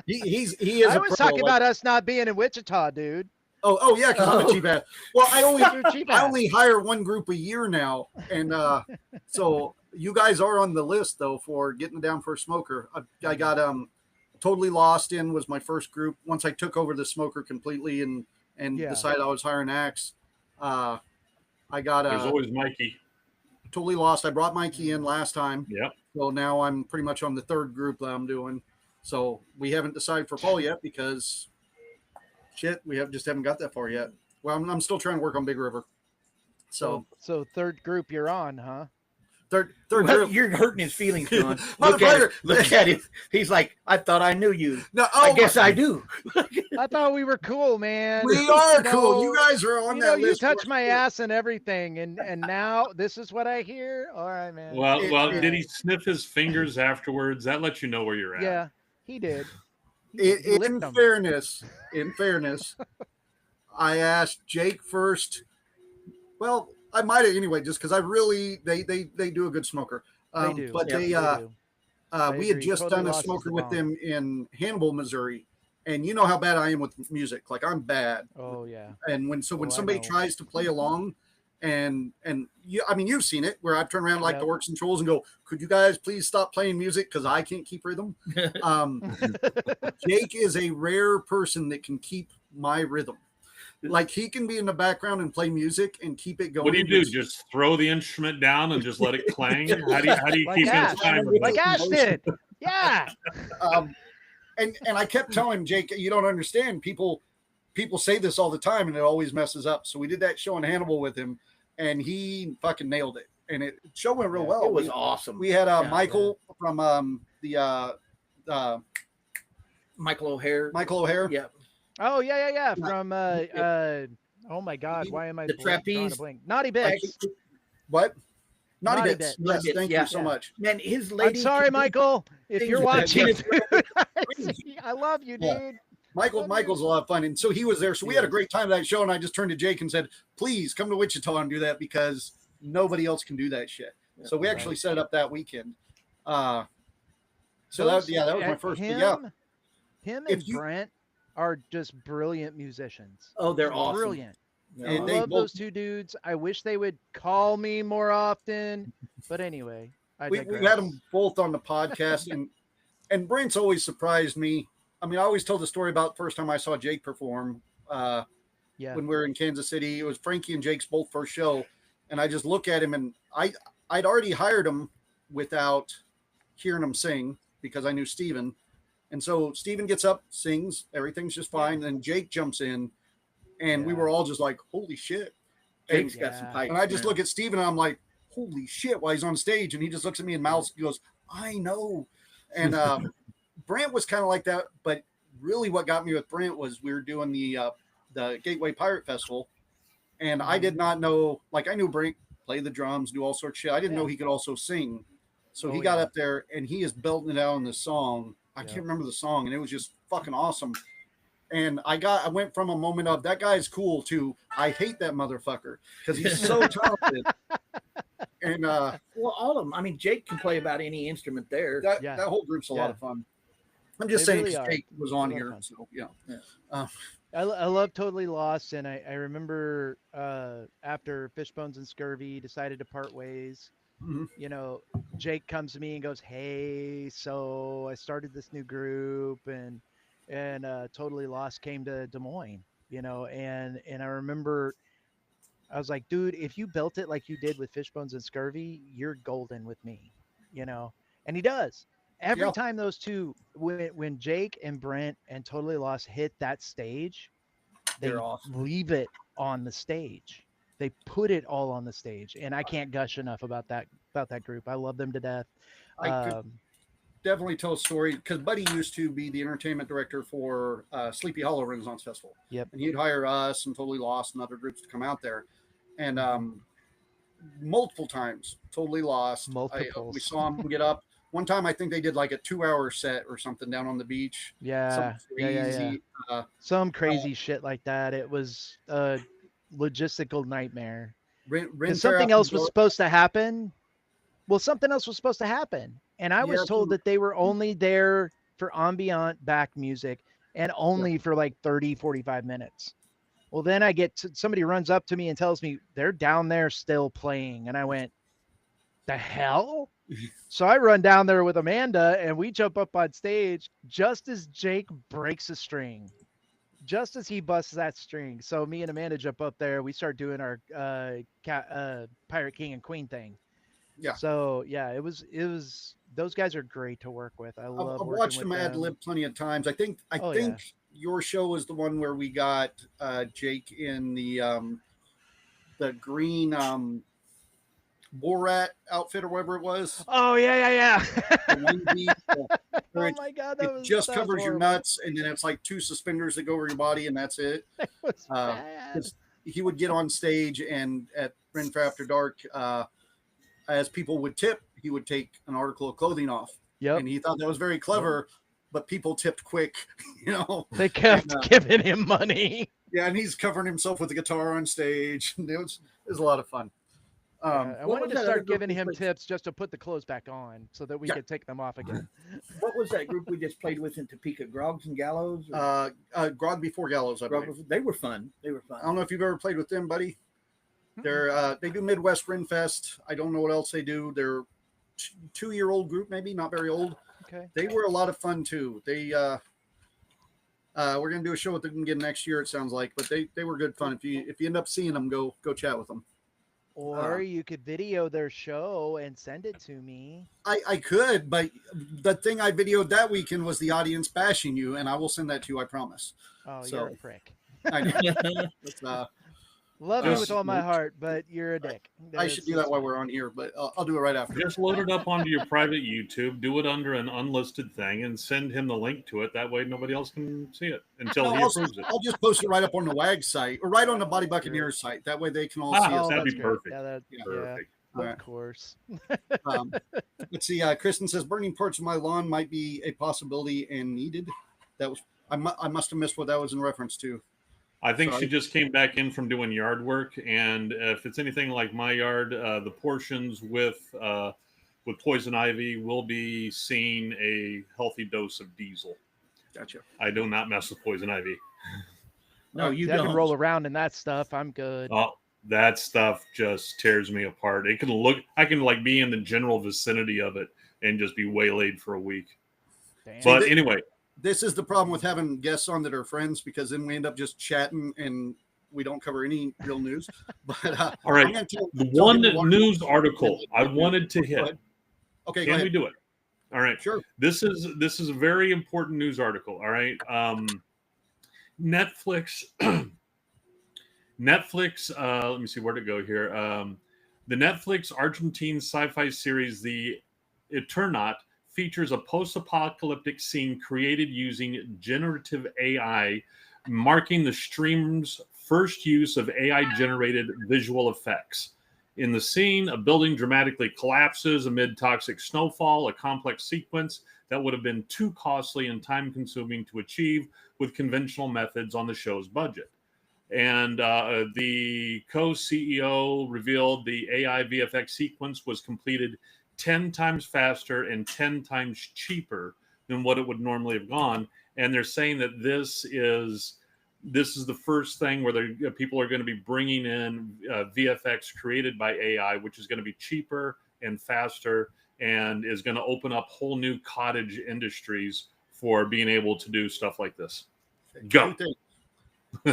S4: He is.
S3: I
S4: a
S3: was
S4: pro,
S3: talking
S4: like-
S3: about us not being in Wichita, dude.
S4: Oh yeah, because I'm a cheap ass. Well,
S3: You're a cheap
S4: I
S3: ass.
S4: only hire one group a year now, and so you guys are on the list though for getting down for a smoker. I got Totally Lost in was my first group. Once I took over the smoker completely and
S3: Yeah.
S4: decided I was hiring Axe. I got
S5: There's always Mikey.
S4: Totally Lost. I brought Mikey in last time,
S5: Yep.
S4: so now I'm pretty much on the third group that I'm doing. So we haven't decided for fall yet because shit, we haven't got that far yet. Well, I'm still trying to work on Big River. So
S3: So third group you're on, huh?
S4: Third
S2: Well,
S4: group.
S2: you're hurting his feelings, John. Look at
S4: Motherfucker.
S2: it. Look at him. He's like, I thought I knew you.
S4: No,
S2: I guess I do.
S3: I thought we were cool, man.
S4: We are
S3: You
S4: cool.
S3: know,
S4: You guys are on
S3: you
S4: that
S3: know, you
S4: list.
S3: touch my ass and everything, and now this is what I hear. All right, man.
S5: Well,
S4: It-
S5: did he sniff his fingers afterwards? That lets you know where you're at.
S3: Yeah, he did. He
S4: In
S3: licked 'em.
S4: fairness, I asked Jake first. Well, I might have anyway, just because I really they do a good smoker.
S3: They do.
S4: But
S2: Yeah,
S4: they
S3: do. I
S4: we had
S3: agree.
S4: just
S3: Totally
S4: done a
S3: Lost is
S4: smoker
S3: the
S4: with
S3: bomb.
S4: them in Hannibal, Missouri, and you know how bad I am with music. Like I'm bad,
S3: Oh yeah.
S4: and when
S3: Oh, I
S4: somebody
S3: know.
S4: tries to play along, and you, I mean you've seen it where I've turned around like
S3: Yep.
S4: the Orcs and Trolls and go, could you guys please stop playing music because I can't keep rhythm. Jake is a rare person that can keep my rhythm. Like he can be in the background and play music and keep it going.
S5: What do you do?
S4: which-
S5: Just throw the instrument down and just let it clang? How do you
S3: Like
S5: keep
S3: Ash.
S5: in time?
S3: Like Ash did. Yeah.
S4: And I kept telling him, Jake, you don't understand. People say this all the time, and it always messes up. So we did that show in Hannibal with him, and he fucking nailed it. And it show went real
S3: Yeah,
S4: well.
S2: It was awesome.
S4: We had
S2: Yeah,
S4: Michael from the
S2: Michael O'Hare.
S4: Michael O'Hare.
S2: Yeah.
S3: Oh yeah. From oh my God, why am I
S2: The
S3: drawing a
S2: trapeze.
S3: blank? Naughty Bits.
S4: What? Naughty
S3: Naughty
S4: Bits.
S3: Bits.
S4: Yes,
S2: Naughty
S4: thank
S2: Bits,
S4: you so
S3: yeah.
S4: much.
S2: Man, his
S3: I'm
S2: lady.
S3: sorry, Michael, if
S2: things
S3: you're
S2: that-
S3: watching.
S4: Yeah.
S3: I love you,
S4: Yeah.
S3: dude.
S4: Michael's a lot of fun, and so he was there. So we had a
S3: Yes.
S4: great time at that show, and I just turned to Jake and said, "Please come to Wichita and do that because nobody else can do that shit." So we actually set it up that weekend. So that was my first.
S3: Him,
S4: Yeah,
S3: him
S4: If
S3: and
S4: you-
S3: Brent are just brilliant musicians.
S2: Oh, they're awesome.
S3: Brilliant.
S2: They're
S4: And
S3: I
S2: awesome.
S4: they
S3: love
S4: both-
S3: those two dudes. I wish they would call me more often. But anyway,
S4: we had them both on the podcast, and Brent's always surprised me. I mean, I always told the story about the first time I saw Jake perform
S3: Yeah.
S4: when we were in Kansas City. It was Frankie and Jake's both first show, and I just look at him, and I'd already hired him without hearing him sing because I knew Steven. And so Steven gets up, sings, everything's just fine. Then Jake jumps in, and we
S3: Yeah.
S4: were all just like, holy shit.
S2: Jake's
S4: And,
S2: got some
S3: Yeah.
S2: pipes.
S4: and I just
S2: man.
S4: look at Steven and I'm like, holy shit, while he's on stage. And he just looks at me and mouths, he goes, I know. And Brent was kind of like that. But really what got me with Brent was we were doing the Gateway Pirate Festival. And I did not know, like I knew Brent play the drums, do all sorts of shit. I didn't know he could also sing. So he
S3: Oh,
S4: got
S3: yeah.
S4: up there and he is belting it out on this song. I
S3: Yeah.
S4: can't remember the song, and it was just fucking awesome. And I went from a moment of that guy's cool to I hate that motherfucker because he's so talented. And
S2: Well, all of them. I mean, Jake can play about any instrument there.
S4: that
S3: Yeah.
S4: that whole group's a lot
S3: Yeah.
S4: of fun. I'm just
S3: They
S4: saying
S3: really
S4: 'cause
S3: are.
S4: Jake was on
S3: It's a lot
S4: here,
S3: of fun.
S4: so yeah.
S3: I love Totally Lost, and I remember after Fishbones and Scurvy decided to part ways.
S4: Mhm.
S3: You know, Jake comes to me and goes, "Hey, so I started this new group, and Totally Lost came to Des Moines, you know, and I remember I was like, dude, if you built it like you did with Fishbones and Scurvy, you're golden with me, you know." And he does. Every
S4: Yeah.
S3: time those two, when Jake and Brent and Totally Lost hit that stage, they
S2: They're awesome.
S3: leave it on the stage. They put it all on the stage, and I can't gush enough about that group. I love them to death.
S4: I could definitely tell a story because Buddy used to be the entertainment director for Sleepy Hollow Renaissance Festival.
S3: Yep.
S4: And he'd hire us and Totally Lost and other groups to come out there. And multiple times, Totally Lost. We
S3: Multiples.
S4: saw them get up. One time, I think they did like a 2-hour set or something down on the beach.
S3: Yeah,
S4: Something
S3: yeah.
S4: crazy.
S3: Some crazy shit like that. It was a logistical nightmare.
S4: Ren
S3: Because
S4: Fair
S3: something
S4: out
S3: else
S4: the
S3: was
S4: door-
S3: supposed to happen. Well, something else was supposed to happen, and I was
S4: Yeah,
S3: told that they were only there for ambient back music and only for like 30, 45 minutes. Well, then somebody runs up to me and tells me they're down there still playing, and I went, the hell? So I run down there with Amanda, and we jump up on stage just as Jake breaks a string, just as he busts that string. So me and Amanda jump up there. We start doing our Pirate King and Queen thing.
S4: Yeah.
S3: So yeah, it was. Those guys are great to work with. I love.
S4: I've
S3: working
S4: watched
S3: with
S4: them ad lib plenty of times. I think
S3: Oh, yeah.
S4: your show was the one where we got Jake in the green Borat outfit or whatever it was.
S3: Oh yeah.
S4: The onesie, where
S3: Oh
S4: it,
S3: my god,
S4: it just covers your nuts, and then it's like 2 suspenders that go over your body, and that's it.
S3: That was
S4: Uh,
S3: bad.
S4: 'cause he would get on stage, and at Renfrew After Dark, as people would tip, he would take an article of clothing off,
S3: Yep.
S4: and he thought that was very clever. But people tipped quick, you know.
S3: They kept
S4: and,
S3: giving him money.
S4: Yeah, and he's covering himself with the guitar on stage. It was a lot of fun.
S3: I
S2: what
S3: wanted
S2: was
S3: to
S2: that other
S3: start
S2: group
S3: giving
S2: we
S3: him
S2: played?
S3: tips just to put the clothes back on so that we
S4: Yeah.
S3: could take them off again.
S2: What was that group we just played with in Topeka? Grogs and Gallows? Or
S4: Grog Before Gallows, I believe.
S2: Grog- they were fun. They were
S4: I
S2: fun.
S4: don't know if you've ever played with them, buddy. They do Midwest Ren Fest. I don't know what else they do. They're 2-year-old group, maybe not very old.
S3: Okay.
S4: They were a lot of fun too. We're gonna do a show with them again next year. It sounds like, but they were good fun. If you end up seeing them, go chat with them.
S3: Or you could video their show and send it to me.
S4: I could, but the thing I videoed that weekend was the audience bashing you, and I will send that to you. I promise.
S3: Oh,
S4: So-
S3: you're a prick.
S4: I know. It's,
S3: Love you
S5: Just-
S3: with all my heart, but you're a dick.
S4: I should do that while we're on here, but I'll do it right after.
S5: Just load it up onto your private YouTube, do it under an unlisted thing, and send him the link to it. That way, nobody else can see it until
S4: No,
S5: he approves it.
S4: I'll just post it right up on the WAG site or right on the Body Buccaneers site. That way they can all see
S5: Ah,
S4: us.
S5: that'd be
S3: that's great.
S5: perfect.
S3: Yeah,
S4: Yeah.
S5: Perfect.
S3: of
S4: Right.
S3: course.
S4: Let's see. Kristen says burning parts of my lawn might be a possibility and needed. That was I must have missed what that was in reference to.
S5: I think
S4: Sorry.
S5: she just came back in from doing yard work, and if it's anything like my yard, the portions with poison ivy will be seeing a healthy dose of diesel.
S4: Gotcha.
S5: I do not mess with poison ivy.
S2: No, you
S3: I
S2: don't.
S3: can roll around in that stuff. I'm good.
S5: Oh, that stuff just tears me apart. It can look, I can like be in the general vicinity of it and just be waylaid for a week.
S3: Damn.
S5: But
S4: they-
S5: anyway,
S4: This is the problem with having guests on that are friends because then we end up just chatting and we don't cover any real news. But
S5: all right.
S4: I'm gonna tell
S5: The
S4: people
S5: one
S4: what-
S5: news article I wanted to
S4: Go
S5: hit.
S4: ahead. Okay, go
S5: Can we
S4: ahead.
S5: do it? All right.
S4: Sure.
S5: This is a very important news article. All right. Netflix. Netflix. Let me see where to go here. The Netflix Argentine sci-fi series, The Eternaut, features a post-apocalyptic scene created using generative AI, marking the stream's first use of AI-generated visual effects. In the scene, a building dramatically collapses amid toxic snowfall, a complex sequence that would have been too costly and time-consuming to achieve with conventional methods on the show's budget. And the co-CEO revealed the AI VFX sequence was completed 10 times faster and 10 times cheaper than what it would normally have gone. And they're saying that this is the first thing where people are going to be bringing in VFX created by AI, which is going to be cheaper and faster and is going to open up whole new cottage industries for being able to do stuff like this. Go.
S4: Two things.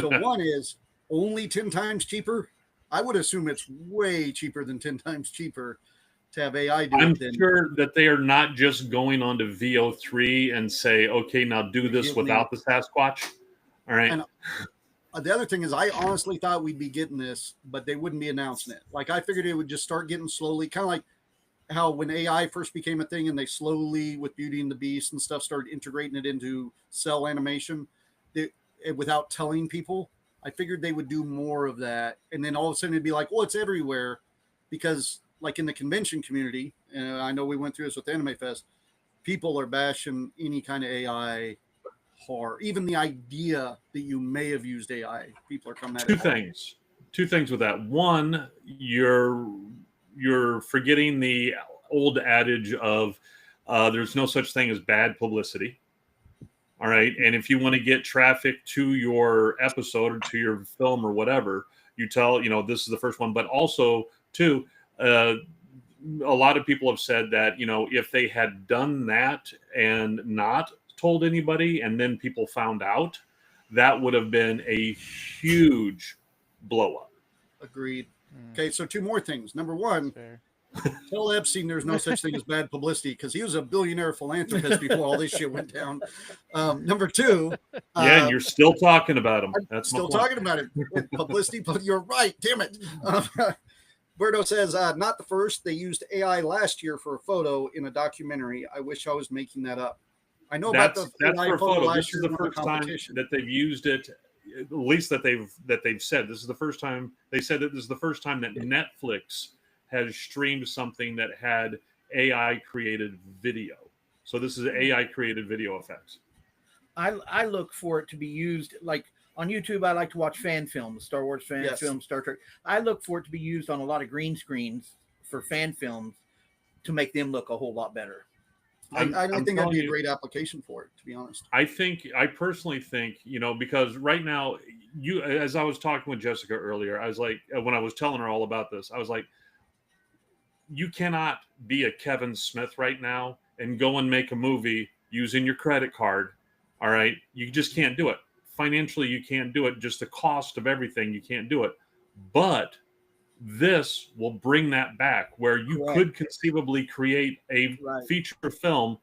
S4: So one is only 10 times cheaper. I would assume it's way cheaper than 10 times cheaper to have AI do
S5: I'm
S4: it than
S5: sure that they are not just going on to VO3 and say, okay, now do this
S4: Give me-
S5: without the Sasquatch. All right.
S4: And the other thing is I honestly thought we'd be getting this, but they wouldn't be announcing it. Like I figured it would just start getting slowly, kind of like how when AI first became a thing and they slowly with Beauty and the Beast and stuff started integrating it into cell animation without telling people. I figured they would do more of that. And then all of a sudden it'd be like, well, it's everywhere because like in the convention community, and I know we went through this with Anime Fest, people are bashing any kind of AI hard. Even the idea that you may have used AI, people are coming at it hard.
S5: Two things with that. One, you're forgetting the old adage of there's no such thing as bad publicity. All right. And if you want to get traffic to your episode or to your film or whatever, you tell, this is the first one. But also, too, a lot of people have said that, if they had done that and not told anybody and then people found out, that would have been a huge blow up.
S4: Agreed. Okay, so two more things. Number one,
S3: Fair.
S4: tell Epstein there's no such thing as bad publicity because he was a billionaire philanthropist before all this shit went down. Number two,
S5: Yeah, and you're still talking about them.
S4: I'm
S5: That's my
S4: still
S5: point.
S4: talking about it. Publicity, but you're right. Damn it. Berto says, not the first. They used AI last year for a photo in a documentary. I wish I was making that up. I know about
S5: That's
S4: the
S5: that's
S4: AI
S5: for a photo.
S4: last
S5: This is
S4: year
S5: the
S4: in a
S5: first time
S4: competition.
S5: that they've used it. At least that they've said this is the first time they said that this is the first time that Netflix has streamed something that had AI created video. So this is AI created video effects.
S2: I look for it to be used like on YouTube. I like to watch fan films, Star Wars fan
S4: Yes.
S2: films, Star Trek. I look for it to be used on a lot of green screens for fan films to make them look a whole lot better.
S4: I
S5: I'm
S4: think that'd
S5: telling
S4: be a
S5: you-
S4: great application for it, to be honest.
S5: I personally think, because right now, as I was talking with Jessica earlier, I was like, when I was telling her all about this, I was like, you cannot be a Kevin Smith right now and go and make a movie using your credit card. All right. You just can't do it. Financially, you can't do it. Just the cost of everything, you can't do it. But this will bring that back where you
S2: Correct.
S5: could conceivably create a
S2: Right.
S5: feature film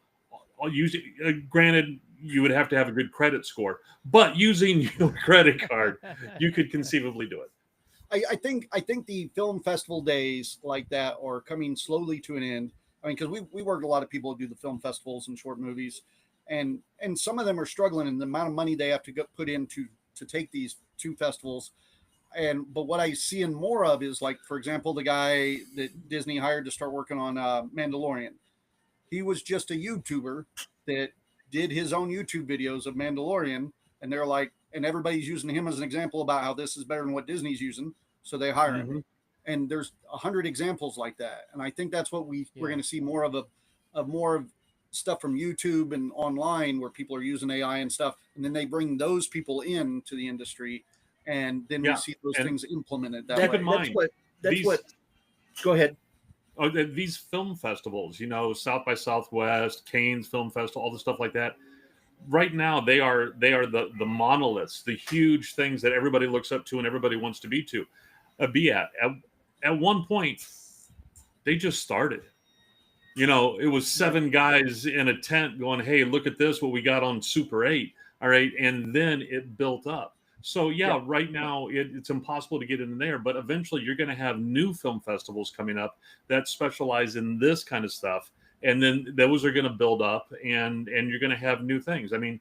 S5: using, granted, you would have to have a good credit score, but using your credit card, you could conceivably do it.
S4: I think the film festival days like that are coming slowly to an end. I mean, because we work with a lot of people who do the film festivals and short movies, and some of them are struggling in the amount of money they have to put in to take these two festivals. But what I see in more of is, like, for example, the guy that Disney hired to start working on Mandalorian. He was just a YouTuber that did his own YouTube videos of Mandalorian, and they're like, and everybody's using him as an example about how this is better than what Disney's using, so they hire him. And there's 100 examples like that, and I think that's what we're going to see more of more of stuff from YouTube and online where people are using AI and stuff, and then they bring those people in to the industry, and then we see those things implemented that
S5: Keep
S4: way.
S5: in mind,
S2: That's what. Go ahead.
S5: These film festivals, South by Southwest, Cannes Film Festival, all the stuff like that. Right now, they are the monoliths, the huge things that everybody looks up to and everybody wants to be at. At one point, they just started. It was 7 guys in a tent going, "Hey, look at this! What we got on Super 8." All right, and then it built up. So right now it's impossible to get in there, but eventually you're going to have new film festivals coming up that specialize in this kind of stuff, and then those are going to build up, and you're going to have new things. I mean,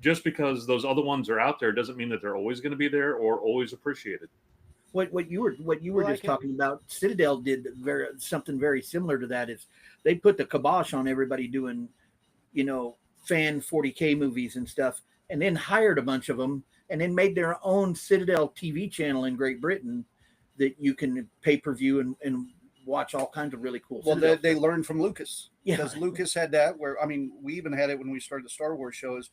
S5: just because those other ones are out there doesn't mean that they're always going to be there or always appreciated.
S2: What you were just talking about, Citadel did something very similar to that. Is they put the kibosh on everybody doing, fan 40K movies and stuff, and then hired a bunch of them, and then made their own Citadel TV channel in Great Britain that you can pay per view and watch all kinds of really cool.
S4: Well,
S2: Citadel
S4: they
S2: stuff.
S4: learned from Lucas.
S2: Yeah.
S4: Because Lucas had that where, I mean, we even had it when we started the Star Wars shows.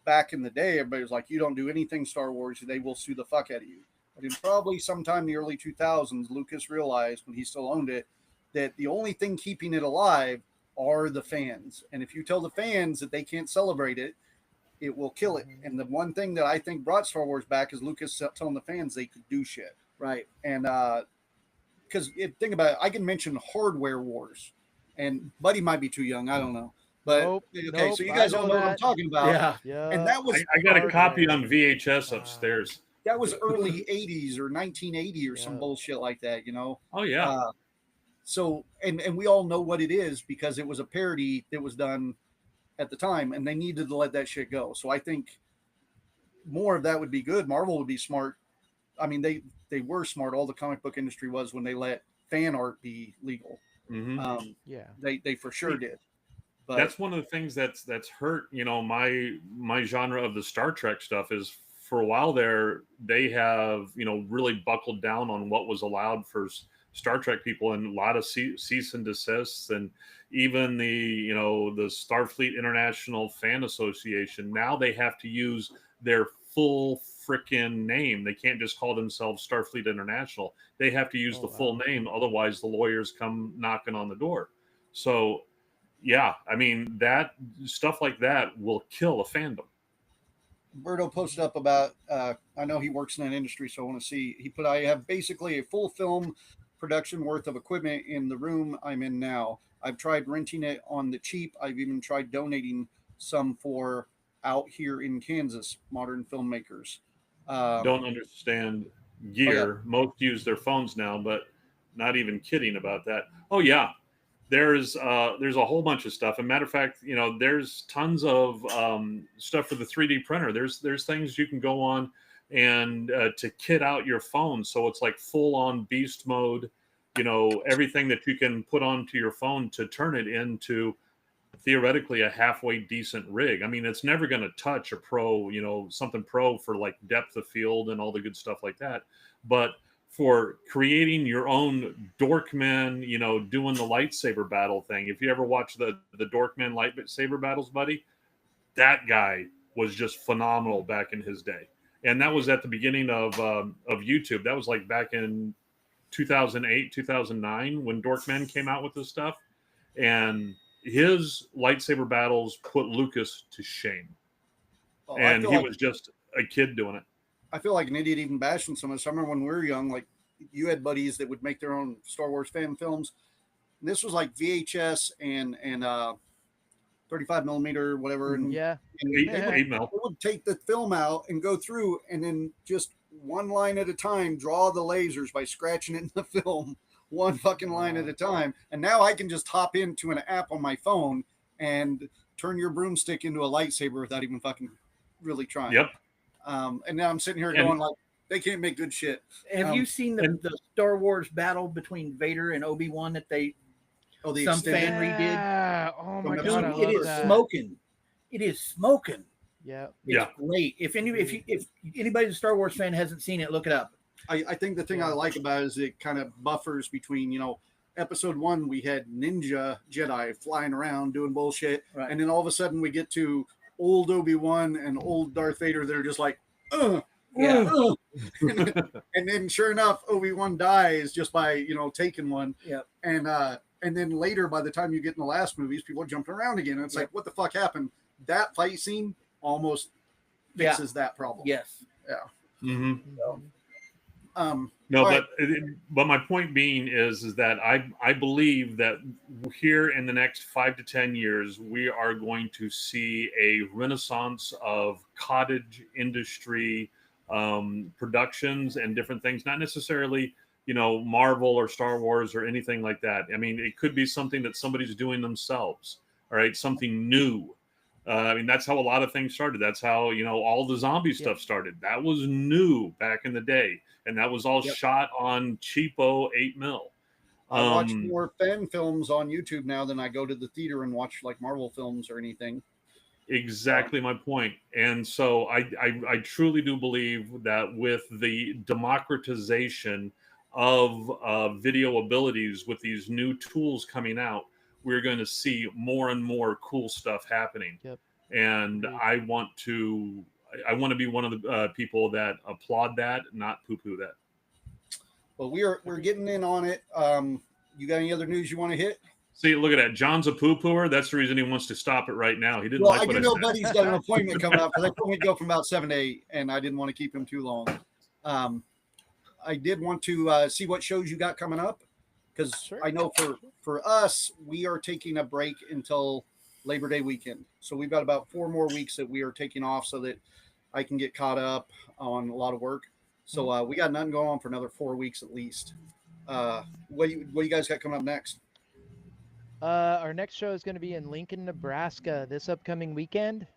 S4: Back in the day, everybody was like, you don't do anything Star Wars, they will sue the fuck out of you. But in probably sometime in the early 2000s, Lucas realized, when he still owned it, that the only thing keeping it alive are the fans. And if you tell the fans that they can't celebrate it, it will kill it. And the one thing that I think brought Star Wars back is Lucas telling the fans they could do shit.
S2: Right.
S4: And because think about it, I can mention Hardware Wars, and Buddy might be too young. I don't know. But okay, so you guys all know what I'm talking about.
S2: Yeah.
S4: And that was
S5: I got a copy on VHS upstairs.
S4: that was early 80s or 1980 or some
S3: Yeah.
S4: bullshit like that,
S5: Oh yeah.
S4: So and we all know what it is because it was a parody that was done at the time, and they needed to let that shit go. So I think more of that would be good. Marvel would be smart. I mean, they were smart. All the comic book industry was when they let fan art be legal.
S5: Mhm.
S4: They for sure did. But
S5: That's one of the things that's hurt. My genre of the Star Trek stuff is, for a while there, they have really buckled down on what was allowed for Star Trek people, and a lot of cease and desists, and even the Starfleet International Fan Association. Now they have to use their full frickin' name. They can't just call themselves Starfleet International. They have to use the full name, otherwise the lawyers come knocking on the door. So yeah, I mean, that stuff like that will kill a fandom.
S4: Berto posted up about I know he works in that industry, so I want to see. He put, I have basically a full film production worth of equipment in the room I'm in now. I've tried renting it on the cheap. I've even tried donating some for out here in Kansas modern filmmakers.
S5: Don't understand gear. Most use their phones now, but not even kidding about that. Oh yeah, there's a whole bunch of stuff. And matter of fact, there's tons of stuff for the 3D printer. There's things you can go on and to kit out your phone, so it's like full on beast mode. Everything that you can put onto your phone to turn it into theoretically a halfway decent rig. I mean, it's never going to touch a pro, something pro for like depth of field and all the good stuff like that. But for creating your own Dorkman, doing the lightsaber battle thing. If you ever watch the Dorkman lightsaber battles, buddy, that guy was just phenomenal back in his day. And that was at the beginning of YouTube. That was like back in 2008, 2009 when Dorkman came out with this stuff. And his lightsaber battles put Lucas to shame.
S4: Oh,
S5: and he was just a kid doing it.
S4: I feel like an idiot even bashing so much. I remember when we were young, like you had buddies that would make their own Star Wars fan films. And this was like VHS and 35 millimeter, whatever. And,
S3: Yeah.
S4: and
S5: 8 mil.
S4: they would take the film out and go through and then just one line at a time, draw the lasers by scratching it in the film, one fucking line at a time. And now I can just hop into an app on my phone and turn your broomstick into a lightsaber without even fucking really trying.
S5: Yep.
S4: And now I'm sitting here going like, they can't make good shit.
S2: Have you seen the Star Wars battle between Vader and Obi-Wan that some
S4: extended-
S2: fan redid?
S3: Yeah. Oh my
S4: Dude,
S3: god, I
S2: It
S3: love
S2: is
S3: that.
S2: smoking. It is smoking.
S3: Yeah.
S2: It's
S5: Yeah.
S2: great. If anybody's a Star Wars fan hasn't seen it, look it up.
S4: I think the thing I like about it is it kind of buffers between, episode 1, we had ninja Jedi flying around doing bullshit.
S2: Right.
S4: And then all of a sudden we get to old Obi-Wan and old Darth Vader. They're just like,
S2: Yeah.
S4: and then sure enough, Obi-Wan dies just by, taking one.
S2: Yep.
S4: And then later, by the time you get in the last movies, people are jumping around again. And it's like, what the fuck happened? That fight scene almost fixes that problem.
S2: Yes.
S5: Mm-hmm.
S4: All
S5: No,
S4: right.
S5: but my point being is that I believe that here in the next 5 to 10 years we are going to see a renaissance of cottage industry productions and different things. Not necessarily Marvel or Star Wars or anything like that. I mean, it could be something that somebody's doing themselves. All right, something new. I mean, that's how a lot of things started. That's how, all the zombie stuff started. That was new back in the day. And that was all shot on cheapo 8 mil.
S4: I watch more fan films on YouTube now than I go to the theater and watch like Marvel films or anything.
S5: Exactly my point. And so I truly do believe that with the democratization of video abilities with these new tools coming out, we're going to see more and more cool stuff happening.
S3: Yep.
S5: And I want to be one of the people that applaud that, not poo-poo that.
S4: Well, we're getting in on it. You got any other news you want to hit?
S5: See, look at that. John's a poo-pooer. That's the reason he wants to stop it right now. He didn't
S4: Well,
S5: like
S4: I
S5: what
S4: do
S5: I
S4: know
S5: said.
S4: Buddy's got an appointment coming up because I told him to go from about 7 to 8, and I didn't want to keep him too long. I did want to see what shows you got coming up because I know for us, we are taking a break until Labor Day weekend. So we've got about 4 more weeks that we are taking off so that I can get caught up on a lot of work. So we got nothing going on for another 4 weeks at least. What you guys got coming up next?
S3: Our next show is going to be in Lincoln, Nebraska this upcoming weekend.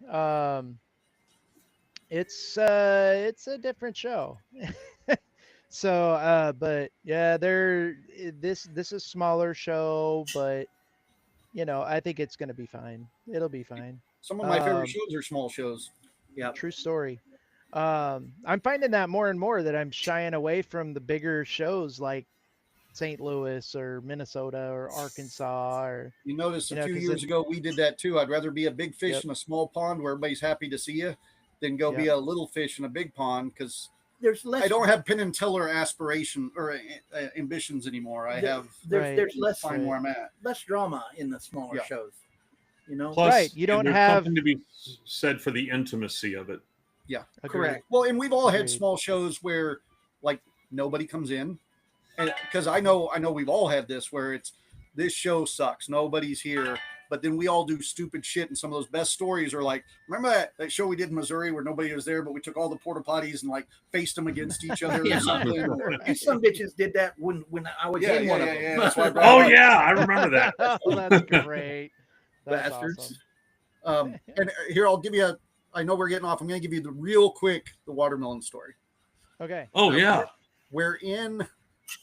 S3: It's a different show. So, but yeah, this is a smaller show, but I think it's going to be fine. It'll be fine.
S4: Some of my favorite shows are small shows.
S2: Yeah.
S3: True story. I'm finding that more and more that I'm shying away from the bigger shows like St. Louis or Minnesota or Arkansas or
S4: You notice a few
S3: 'cause
S4: years ago we did that too. I'd rather be a big fish in a small pond where everybody's happy to see you than go be a little fish in a big pond because
S2: There's less.
S4: I don't have Penn and Teller aspiration or ambitions anymore. I have
S2: There's less
S4: find where I'm at.
S2: less drama in the smaller
S4: Yeah.
S2: shows.
S5: Plus,
S3: Right, you don't
S5: there's
S3: have-
S5: something to be said for the intimacy of it.
S4: Yeah,
S3: Agreed.
S2: Correct.
S4: Well, and we've all had
S3: Agreed.
S4: small shows where like nobody comes in, and because I know we've all had this where it's this show sucks, nobody's here, but then we all do stupid shit. And some of those best stories are like, remember that show we did in Missouri where nobody was there, but we took all the porta potties and like faced them against each other
S2: Yeah.
S4: or something.
S2: And some bitches did that when I was in one of them.
S4: That's why I brought
S5: Oh
S4: it up.
S5: yeah, I remember that.
S3: Oh, that's great. That's
S2: Bastards.
S3: awesome.
S4: And here, I'll give you I know we're getting off. I'm going to give you the watermelon story.
S3: Okay.
S5: Oh yeah.
S4: We're in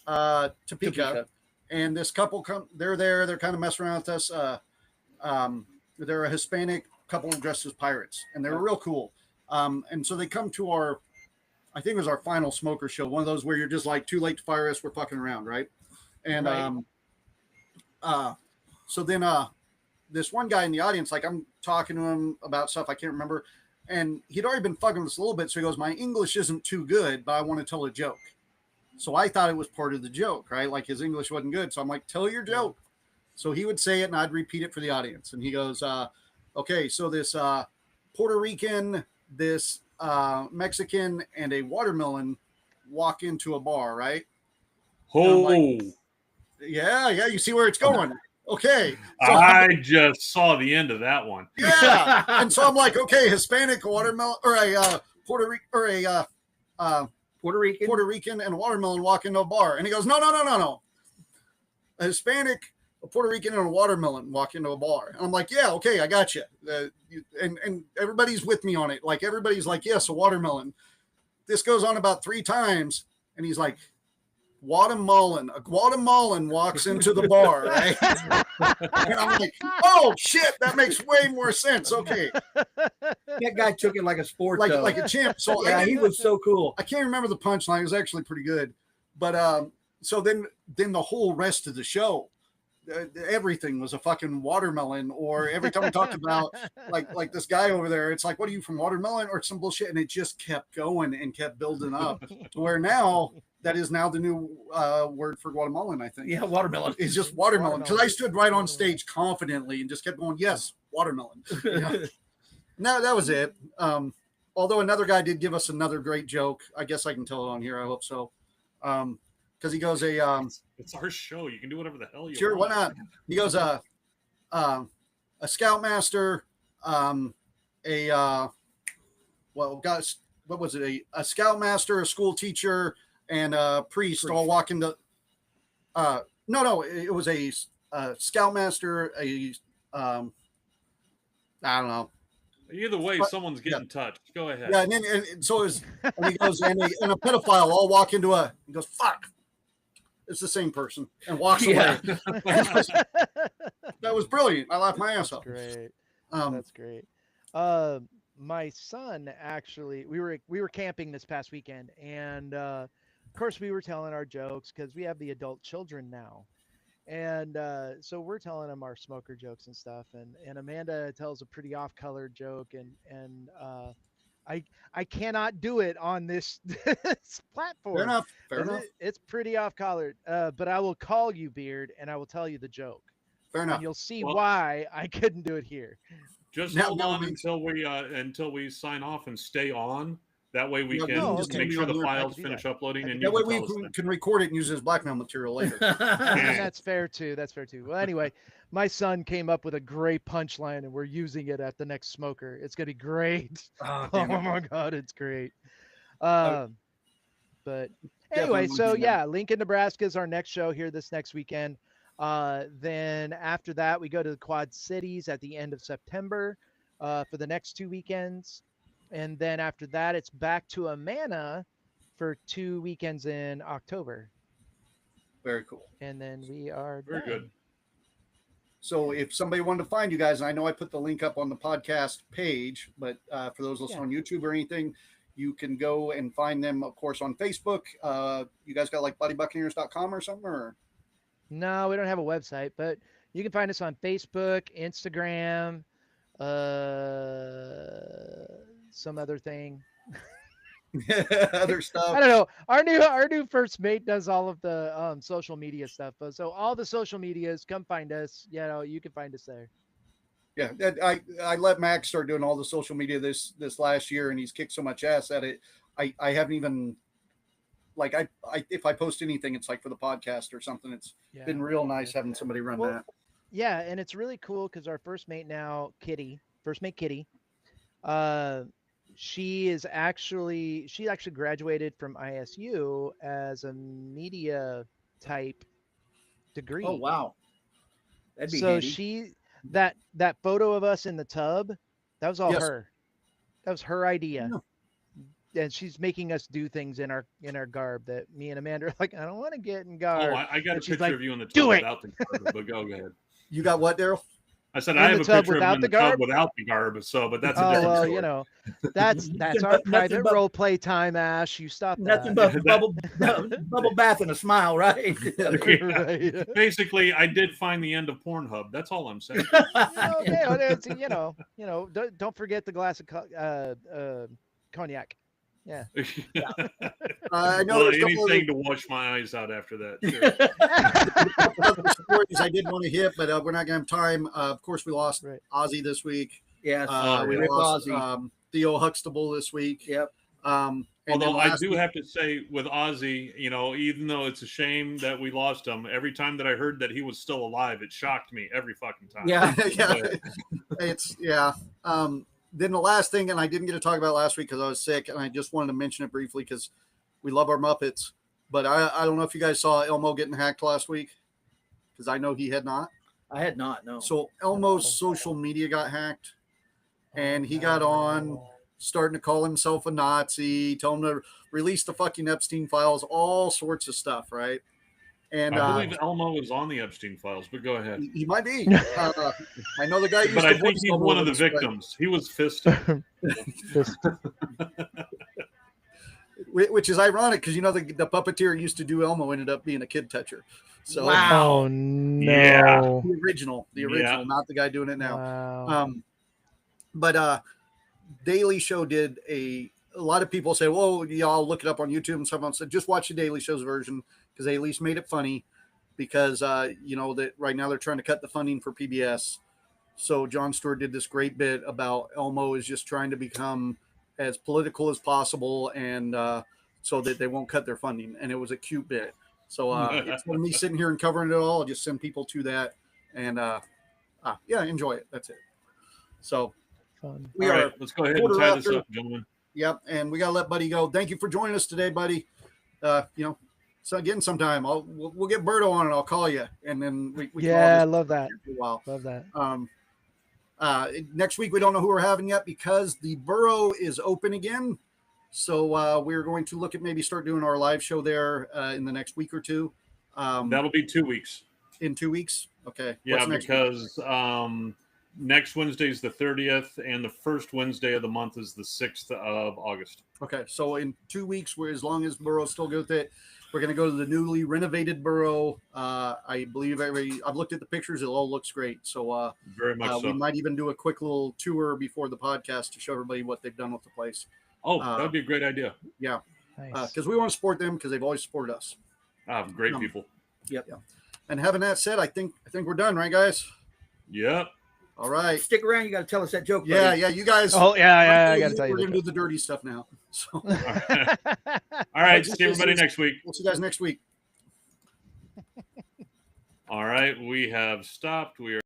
S4: Topeka, and this couple they're there. They're kind of messing around with us. They're a Hispanic couple dressed as pirates, and they were real cool. And so they come to I think it was our final smoker show, one of those where you're just like, too late to fire us, we're fucking around, right? And so then this one guy in the audience, like I'm talking to him about stuff I can't remember, and he'd already been fucking with us a little bit, so he goes, my English isn't too good, but I want to tell a joke. So I thought it was part of the joke, right? Like his English wasn't good. So I'm like, tell your joke. So he would say it and I'd repeat it for the audience. And he goes, okay, so this Puerto Rican, this Mexican, and a watermelon walk into a bar, right?
S5: Oh,
S4: Yeah, you see where it's going. Okay. So
S5: I just saw the end of that one.
S4: yeah. And so I'm like, okay, Hispanic, a watermelon, or a Puerto Rican and a watermelon walk into a bar. And he goes, no. A Hispanic, a Puerto Rican, and a watermelon walk into a bar. And I'm like, yeah, okay, I got you. And everybody's with me on it. Like, everybody's like, yes, a watermelon. This goes on about 3 times. And he's like, a Guatemalan walks into the bar, right? And I'm like, oh, shit, that makes way more sense. Okay.
S2: That guy took it like a sport, though.
S4: Like a champ. So
S2: yeah, he was so cool.
S4: I can't remember the punchline. It was actually pretty good. But so then the whole rest of the show, everything was a fucking watermelon. Or every time we talked about like this guy over there, it's like, what are you, from Watermelon or some bullshit? And it just kept going and kept building up to where now that is now the new word for Guatemalan, I think.
S2: Yeah, watermelon.
S4: It's just watermelon. Because I stood right on stage confidently and just kept going, yes, watermelon. Yeah. No, that was it. Although another guy did give us another great joke. I guess I can tell it on here. I hope so. Because he goes,
S5: It's our show. You can do whatever the hell you
S4: sure,
S5: want.
S4: why not? He goes, a scoutmaster, what was it? A scoutmaster, a school teacher, and a priest all walk into. No, it was a scoutmaster, I don't know.
S5: Either way, someone's getting touched. Go ahead.
S4: Yeah, and so is, and he goes, and a pedophile all walk into he goes, fuck, it's the same person, and walks away. That was brilliant. I laughed my ass off.
S3: Great.
S4: Um,
S3: That's great. My son actually, we were camping this past weekend, and of course we were telling our jokes because we have the adult children now. And so we're telling them our smoker jokes and stuff, and Amanda tells a pretty off-colored joke, and I cannot do it on this, this platform.
S4: Fair enough. Fair enough.
S3: It's pretty off-colored, but I will call you, Beard, and I will tell you the joke.
S4: Fair enough.
S3: And you'll see
S5: Well-
S3: why I couldn't do it here.
S5: Just
S4: Now-
S5: hold
S4: now
S5: on
S4: we-
S5: until we sign off and stay on. That way we
S4: No,
S5: can
S3: no,
S5: just
S3: okay.
S5: make sure the
S4: I can
S5: files
S3: do
S5: finish
S3: that.
S5: uploading, and
S4: That
S5: you
S4: way
S5: can
S4: we
S5: tell us then.
S4: can record it and use it as blackmail material later.
S3: And that's fair too. That's fair too. Well, anyway, my son came up with a great punchline, and we're using it at the next smoker. It's gonna be great.
S2: Oh,
S3: Oh
S2: damn it.
S3: my god, it's great.
S4: Oh.
S3: But
S4: Definitely
S3: anyway,
S4: will
S3: so
S4: do that.
S3: yeah, Lincoln, Nebraska is our next show here this next weekend. Then after that, we go to the Quad Cities at the end of September for the next 2 weekends. And then after that, it's back to Amana for 2 weekends in October.
S4: Very cool.
S3: And then we are
S5: Very
S3: done.
S5: good.
S4: So if somebody wanted to find you guys, and I know I put the link up on the podcast page, but for those listening on YouTube or anything, you can go and find them, of course, on Facebook. You guys got like BuddyBuccaneers.com or something? Or
S3: No, we don't have a website, but you can find us on Facebook, Instagram, some other thing.
S4: other stuff?
S3: I don't know. Our new first mate does all of the social media stuff. So all the social medias, come find us. You know, you can find us there.
S4: Yeah, I let Max start doing all the social media this last year, and he's kicked so much ass at it. I haven't even, like, I if I post anything, it's like for the podcast or something. It's
S3: Yeah.
S4: been real nice having somebody run
S3: Well,
S4: that.
S3: Yeah, and it's really cool because our first mate now, first mate Kitty, she actually graduated from ISU as a media type degree.
S2: Oh wow, that'd be
S3: So
S2: handy.
S3: that photo of us in the tub, that was all
S4: Yes.
S3: her. That was her idea.
S4: Yeah.
S3: And she's making us do things in our garb that me and Amanda are like, I don't want to get in
S5: Oh,
S3: garb.
S5: I got a
S3: And she's
S5: picture
S3: like,
S5: of you in the
S3: "Do
S5: tub
S3: it!"
S5: without the garb, but go ahead.
S4: You got what, Daryl?
S5: I said
S3: In
S5: I
S3: the
S5: have a
S3: tub
S5: picture of him
S3: without
S5: in
S3: the
S5: the tub
S3: garb?
S5: without the garb, but that's a
S3: Oh
S5: different
S3: well,
S5: story.
S3: you know, that's
S2: Nothing
S3: our
S2: but- nothing
S3: private
S2: but-
S3: role play time, Ash. You stop
S2: Nothing
S3: that.
S2: but bubble bath and a smile, right?
S3: Right.
S5: Basically, I did find the end of Pornhub. That's all I'm saying.
S3: Okay, well, it's, don't forget the glass of cognac. Yeah.
S4: I know
S5: Well,
S4: there's a couple
S5: anything
S4: of
S5: to wash my eyes out after that. Sure.
S4: other stories I did want to hit, but we're not going to have time. Of course, we lost
S3: Right.
S4: Ozzy this week.
S2: Yes.
S4: We
S2: Rip
S4: lost
S2: Ozzy.
S4: Theo Huxtable this week.
S2: Yep.
S4: And then
S5: Although I
S4: last
S5: do
S4: week-
S5: have to say, with Ozzy, even though it's a shame that we lost him, every time that I heard that he was still alive, it shocked me every fucking time.
S2: Yeah.
S4: yeah. Then the last thing, and I didn't get to talk about last week because I was sick, and I just wanted to mention it briefly because we love our Muppets. But I don't know if you guys saw Elmo getting hacked last week, because I know he had not.
S2: I had not. No.
S4: So Elmo's social media got hacked, and he got on starting to call himself a Nazi, told him to release the fucking Epstein files, all sorts of stuff, right? And
S5: I believe Elmo was on the Epstein files, but go ahead.
S4: he might be. I know the guy used
S5: But
S4: to
S5: I think
S4: voice
S5: he's
S4: over
S5: one of the
S4: this, but-
S5: victims. He was fisted.
S4: which is ironic because the puppeteer used to do Elmo ended up being a kid toucher. So
S2: Wow.
S3: Oh no.
S5: Yeah.
S4: the original,
S5: Yeah.
S4: not the guy doing it now.
S3: Wow.
S4: But Daily Show did a lot of people say, well, y'all look it up on YouTube, and someone said just watch the Daily Show's version because they at least made it funny because that right now they're trying to cut the funding for PBS. So Jon Stewart did this great bit about Elmo is just trying to become as political as possible and so that they won't cut their funding. And it was a cute bit. So instead of me sitting here and covering it all, I'll just send people to that and enjoy it. That's it. So
S3: Fun.
S4: we
S5: All
S4: are
S5: right, let's go ahead and
S4: quarter
S5: tie this
S4: after.
S5: up, gentlemen.
S4: Yep, and we gotta let Buddy go. Thank you for joining us today, Buddy. So again, sometime we'll get Berto on and I'll call you, and then we can all
S3: Yeah, I
S4: just
S3: love that.
S4: for a while.
S3: Love that.
S4: Next week we don't know who we're having yet because the borough is open again. So we're going to look at maybe start doing our live show there in the next week or two.
S5: That'll be 2 weeks.
S4: In 2 weeks. Okay.
S5: Yeah,
S4: What's next week?
S5: because next Wednesday is the 30th, and the first Wednesday of the month is the 6th of August.
S4: Okay, so in 2 weeks, as long as borough's still good with it, we're going to go to the newly renovated borough. I believe I've looked at the pictures; it all looks great. So
S5: Very much so.
S4: we might even do a quick little tour before the podcast to show everybody what they've done with the place.
S5: Oh, that would be a great idea.
S4: Yeah,
S3: Nice.
S4: because we want to support them because they've always supported us.
S5: Great people.
S4: Yep. And having that said, I think we're done, right, guys?
S5: Yep.
S4: All right.
S2: Stick around. You got to tell us that joke.
S4: Yeah,
S2: buddy.
S4: yeah. You guys.
S3: Oh yeah, I got to tell
S4: We're
S3: you.
S4: going to do the dirty stuff now. So
S5: All right.
S4: Just
S5: See everybody
S4: listen.
S5: next week.
S4: we'll see you guys next week.
S5: All right. We have stopped. We are.